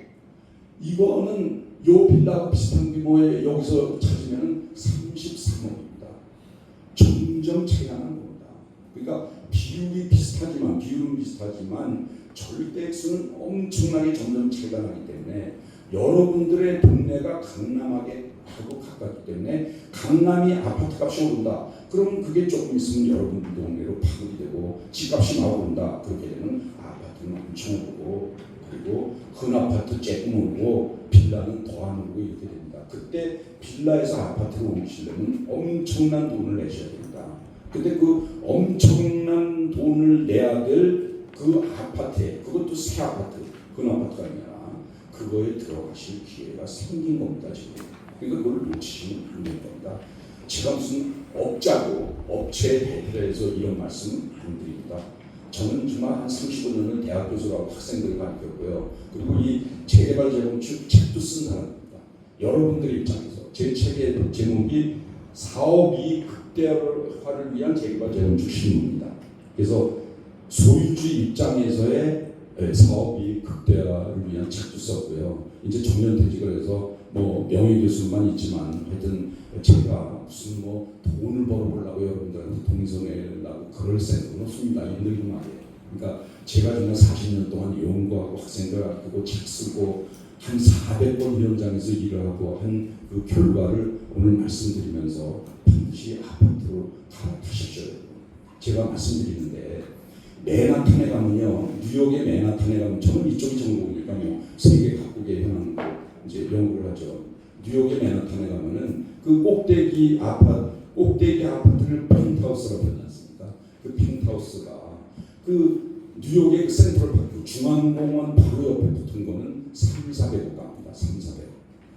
이거는 요 빌라하고 비슷한 규모의 여기서 찾으면 33억입니다. 점점 차이가 나는 겁니다. 그러니까 비율은 비슷하지만 절대 액수는 엄청나게 점점 차이가 나기 때문에 여러분들의 동네가 강남하게 하고 가깝기 때문에 강남이 아파트 값이 오른다. 그럼 그게 조금 있으면 여러분 동네로 파급이 되고 집값이 막 오른다. 그렇게 되면 아파트는 엄청 오르고 그리고 큰 아파트 조금 오르고 빌라는 더 안 오르고 이렇게 됩니다. 그때 빌라에서 아파트로 옮기시려면 엄청난 돈을 내셔야 됩니다. 근데 그 엄청난 돈을 내야 될 그 아파트에 그것도 새 아파트 큰 아파트가 아니라 그거에 들어가실 기회가 생긴 겁니다. 지금. 그러니까 그걸 놓치시면 안 되는 겁니다. 제가 무슨 업자고 업체에 대표해서 이런 말씀 안 드립니다. 저는 정말 한 35년을 대학 교수라고 학생들을 가르쳤고요. 그리고 이 재개발 재건축 책도 쓴 사람입니다. 여러분들 입장에서 제 책의 제목이 사업이익 극대화를 위한 재개발 재건축 실무입니다. 그래서 소유주 입장에서의 사업이익 극대화를 위한 책도 썼고요. 이제 정년퇴직을 해서 뭐 명예교수만 있지만 하여튼 제가 무슨 뭐 돈을 벌어보려고 여러분들한테 동성애라고 그럴 생각은 없습니다. 늙은 말이에요. 그러니까 제가 정말 40년 동안 연구하고 학생들 가르치고 책 쓰고 한 400번 현장에서 일을 하고 한 그 결과를 오늘 말씀드리면서 반드시 아파트로 갈아타십시오. 제가 말씀드리는데 맨하탄에 가면요, 뉴욕의 맨하탄에 가면 저는 이쪽이 전공이니까 뭐 세계 각국에 현황 이제 연구를 하죠. 뉴욕의 맨하탄에 가면은 그 꼭대기 아파트를 펜트하우스라고 하지 않습니까? 그 펜트하우스가 그 뉴욕의 그 센트럴 파크 중앙공원 바로 옆에 붙은 거는 3,400억 갑니다. 3,400억.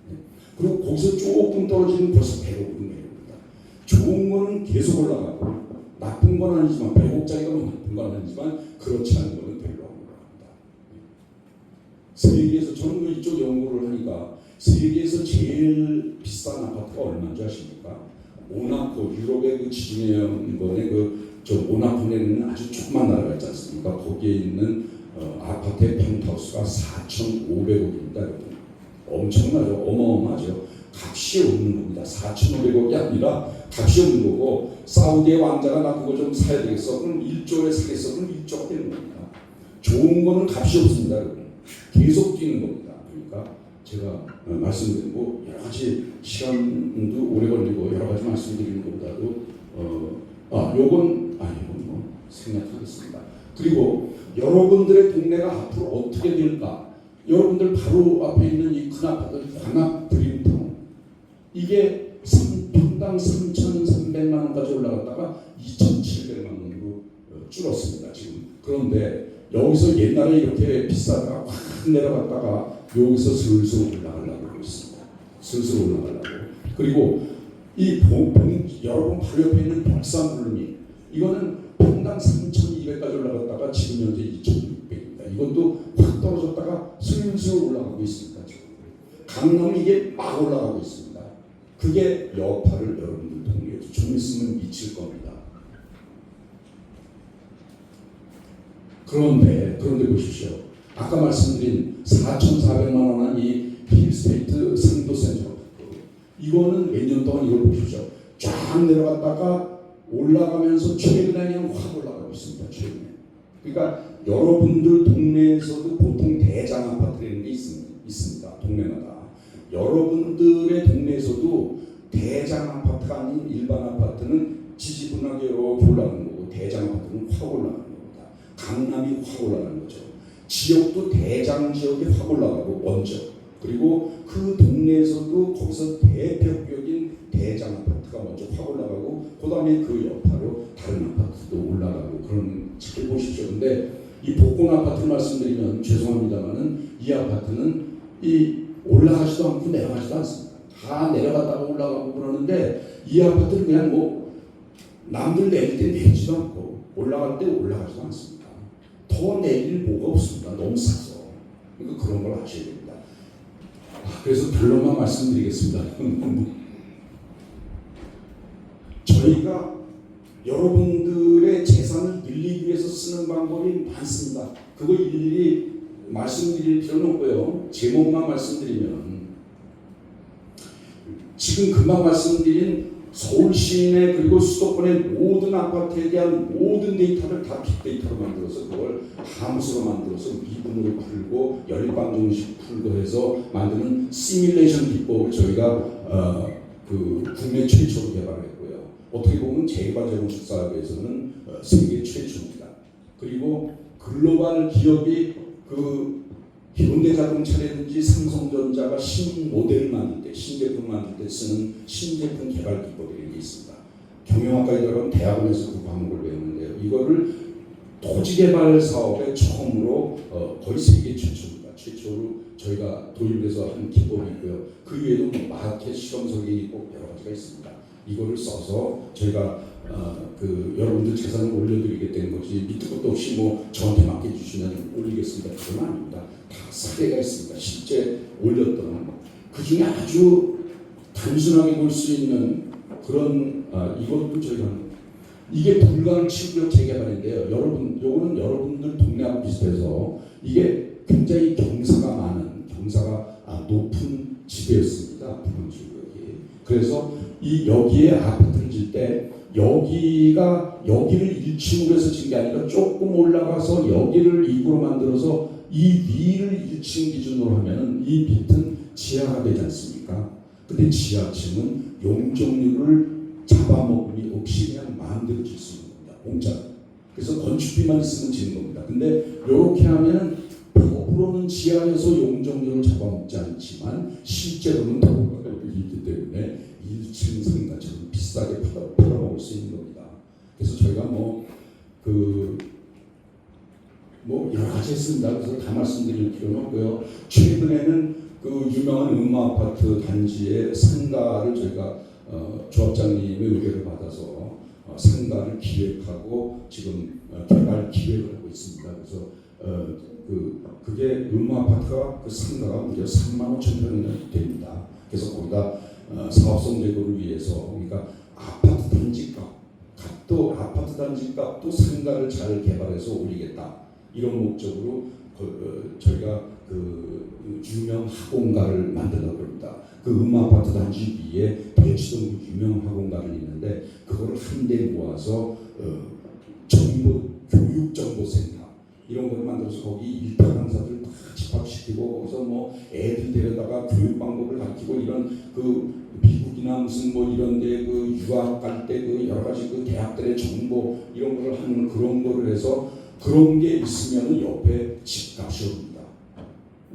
네. 그리고 거기서 조금 떨어지면 벌써 100억으로 내려옵니다. 좋은 거는 계속 올라가고 나쁜 건 아니지만 100억짜리가 뭐 나쁜 건 아니지만 그렇지 않은 거는 별로 안 올라갑니다. 세계에서 저는 이쪽 연구를 하니까 세계에서 제일 비싼 아파트가 얼마인 줄 아십니까? 모나코 유럽의 그 지중해권의 저 모나코에는 아주 조그만 나라가 있지 않습니까? 거기에 있는 아파트의 펜트하우스가 4,500억입니다. 여러분. 엄청나죠? 어마어마하죠? 값이 없는 겁니다. 4,500억이 아니라 값이 없는 거고 사우디의 왕자가 나 그거 좀 사야 되겠어. 그럼 1조에 사겠어. 그럼 1조가 되는 겁니다. 좋은 거는 값이 없습니다. 여러분. 계속 뛰는 겁니다. 그러니까 제가 말씀드린 뭐 여러 가지 시간도 오래 걸리고 여러 가지 말씀드리는 것보다도 요건 뭐 생략하겠습니다. 그리고 여러분들의 동네가 앞으로 어떻게 될까? 여러분들 바로 앞에 있는 이 큰 아파트 광학 드림타운 이게 평당 3,300만 원까지 올라갔다가 2,700만 원으로 줄었습니다. 지금. 그런데 여기서 옛날에 이렇게 비싸다가 확 내려갔다가 여기서 슬슬 올라가려고 하고 있습니다. 슬슬 올라가려고. 그리고 이 여러분 바로 옆에 있는 박산블루미 이거는 평당 3,200까지 올라갔다가 지금 현재 2,600 이것도 확 떨어졌다가 슬슬 올라가고 있습니다. 지금. 강남이 이게 막 올라가고 있습니다. 그게 여파를 여러분들 동네에서 좀 있으면 미칠 겁니다. 그런데 보십시오. 아까 말씀드린 4,400만 원 한 이 힐스테이트 상도센터 이거는 몇 년 동안 이걸 보십시오. 쫙 내려갔다가 올라가면서 최근에 그냥 확 올라가고 있습니다. 최근에. 그러니까 여러분들 동네에서도 보통 대장 아파트라는 게 있습니다. 동네마다. 여러분들의 동네에서도 대장 아파트가 아닌 일반 아파트는 지지분하게 이렇게 올라가는 거고 대장 아파트는 확 올라가는 겁니다. 강남이 확 올라가는 거죠. 지역도 대장 지역이 확 올라가고 먼저 그리고 그 동네에서도 거기서 대표격인 대장 아파트가 먼저 확 올라가고 그 다음에 그 여파로 다른 아파트도 올라가고 그런 잘 보십시오. 근데 이 복권 아파트를 말씀드리면 죄송합니다만은 이 아파트는 이 올라가지도 않고 내려가지도 않습니다. 다 내려갔다가 올라가고 그러는데 이 아파트는 그냥 뭐 남들 내릴 때 내리지도 않고 올라갈 때 올라가지도 않습니다. 더 내릴 뭐가 없습니다. 너무 싸서. 그러니까 그런 걸 아셔야 됩니다. 그래서 결론만 말씀드리겠습니다. 저희가 여러분들의 재산을 늘리기 위해서 쓰는 방법이 많습니다. 그거 일일이 말씀드릴 필요는 없고요. 제목만 말씀드리면 지금 금방 말씀드린 서울 시내 그리고 수도권의 모든 아파트에 대한 모든 데이터를 다 빅데이터로 만들어서 그걸 함수로 만들어서 미분으로 풀고 열반정식 풀고 해서 만드는 시뮬레이션 기법을 저희가 국내 최초로 개발했고요. 어떻게 보면 재개발자동차 사업에서는 세계 최초입니다. 그리고 글로벌 기업이 그 현대자동차라든지 삼성전자가 신모델을 만들 때, 신제품 만들 때 쓰는 신제품 개발 기법이라는 게 있습니다. 경영학과에 들어가면 대학원에서 그 과목을 배우는데요. 이거를 토지개발 사업에 처음으로 거의 세계 최초입니다. 최초로 저희가 도입해서 한 기법이 있고요. 그 외에도 뭐 마켓 실험 설계 꼭 여러 가지가 있습니다. 이거를 써서 저희가 여러분들 재산을 올려드리겠다는 것이 밑도 끝도 없이 뭐 저한테 맡겨주시면 올리겠습니다. 그건 아닙니다. 다 사례가 있습니다. 실제 올렸던 그 중에 아주 단순하게 볼 수 있는 그런 이것도 저희가 이게 불광치구역 재개발인데요. 요거는 여러분들 동네하고 비슷해서 이게 굉장히 경사가 높은 지대였습니다. 불광치구역이. 그래서 여기에 아파트를 질 때 여기를 1층으로 해서 진 게 아니라 조금 올라가서 여기를 입구로 만들어서 이 위를 1층 기준으로 하면은 이 밑은 지하가 되지 않습니까? 근데 지하층은 용적률을 잡아먹음이 없이 그냥 마음대로 질 수 있는 겁니다. 공짜. 그래서 건축비만 있으면 지는 겁니다. 근데 이렇게 하면은 법으로는 지하에서 용적률을 잡아먹지 않지만 실제로는 도로가 여기 있기 때문에 1층 상가처럼 비싸게 팔아먹을 수 있는 겁니다. 그래서 저희가 여러 가지 했습니다. 그래서 다 말씀드릴 필요는 없고요. 최근에는 그 유명한 음마아파트 단지의 상가를 저희가 조합장님의 의뢰를 받아서 상가를 기획하고 지금 개발 기획을 하고 있습니다. 그래서 그게 음마아파트가 그 상가가 무려 3만 5천 평이 됩니다. 그래서 거기다 사업성 제고를 위해서 그러니까 아파트 단지 값도 상가를 잘 개발해서 올리겠다 이런 목적으로 저희가 유명 학원가를 만들려고 합니다. 그 음아파트 단지 위에 대치동 유명 학원가를 있는데 그거를 한데 모아서 교육정보센터 이런 걸 만들어서 거기 일타 강사들 다 집합시키고 거기서 뭐 애들 데려다가 교육 방법을 가르치고 이런 미국이나 무슨 뭐 이런데 유학 갈 때 여러 가지 대학들의 정보 이런 걸 하는 그런 거를 해서 그런 게 있으면은 옆에 집값이 오릅니다.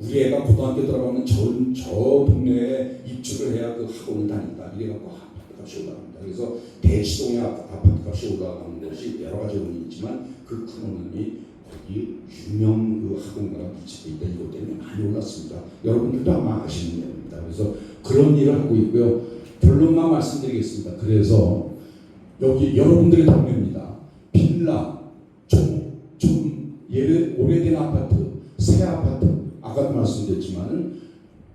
우리 애가 고등학교 들어가면 저 동네에 입주를 해야 그 학원을 다닌다. 이래갖고 아파트 값이 올라갑니다. 그래서 대치동의 아파트 값이 올라가는 것이 여러 가지 원인이 있지만 그 큰 원인이 거기 유명 학원가가 위치돼 있다. 이것 때문에 많이 올랐습니다. 여러분들도 아마 아시는 내용입니다. 그래서 그런 일을 하고 있고요. 결론만 말씀드리겠습니다. 그래서 여기 여러분들의 동네입니다. 빌라, 좀 오래된 아파트 새 아파트, 아까도 말씀드렸지만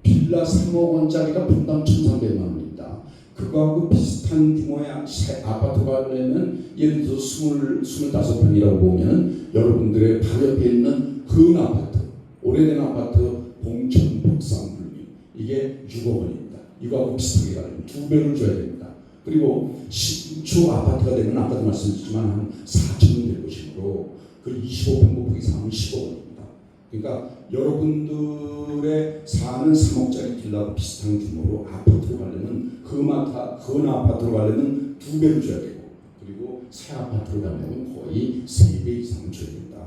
빌라 3억 원짜리가 분당 1,300만 원입니다. 그거하고 비슷한 규모의 새 아파트가 하려면 예를 들어서 25평이라고 보면 여러분들의 바로 옆에 있는 그 아파트, 오래된 아파트 봉천 벽상불리 이게 6억 원입니다. 이거하고 비슷하게 가려면 2배를 줘야 됩니다. 그리고 신축 아파트가 되면 아까도 말씀드렸지만 한 4천 원 될 것이므로 그 25평 곱하기 3은 10억 원입니다. 그러니까 여러분들의 사는 3억짜리 빌라하고 비슷한 규모로 아파트로 가려면 그 아파트로 가려면 2배를 줘야 되고 그리고 새 아파트로 가려면 거의 3배 이상을 줘야 된다.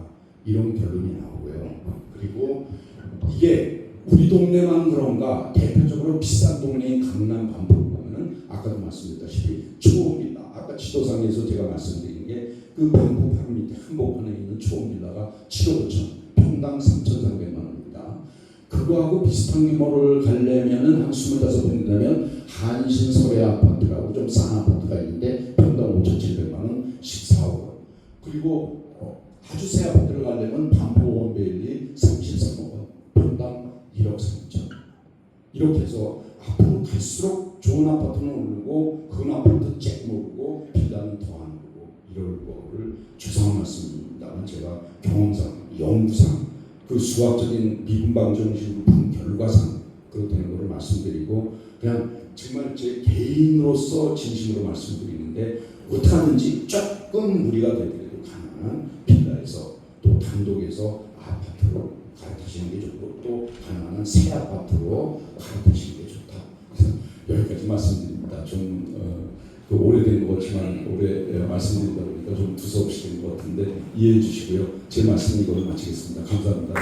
이런 결론이 나오고요. 그리고 이게 우리 동네만 그런가 대표적으로 비싼 동네인 강남 반포로 보면은 아까도 말씀드렸다시피 초음빌라 아까 지도상에서 제가 말씀드린 게 그 반포 바로 밑에 한복판에 있는 초음빌라가 7억 5천 평당 3,300만 원입니다. 그거하고 비슷한 규모를 가려면은 한 25평이라면 한신 서래 아파트라고 좀 싼 아파트가 있는데 평당 5,700만 원 14억 원. 그리고 아주 새 아파트를 가려면 반포 원베일리 33억 원 평당 1억 3천. 이렇게 해서 앞으로 갈수록 좋은 아파트는 오르고 큰 아파트 쬐끔 오르고 빌라는 더 안 오르고 이럴 거를 죄송한 말씀입니다만 제가 경험상 연구상 그 수학적인 미분방 정식으로 본 결과상 그렇다는 것을 말씀드리고 그냥 정말 제 개인으로서 진심으로 말씀드리는데 어떻게하든지 조금 무리가 되더라도 가능한 빌라에서 또 단독에서 아파트로 갈아타시는 게 좋고 또 가능한 새 아파트로 갈아타시는 게 좋다. 그래서 여기까지 말씀드립니다. 그 오래된 것 같지만 올해 말씀드리다 보니까 좀 두서없이 된 것 같은데 이해해 주시고요. 제 말씀 이걸로 마치겠습니다. 감사합니다.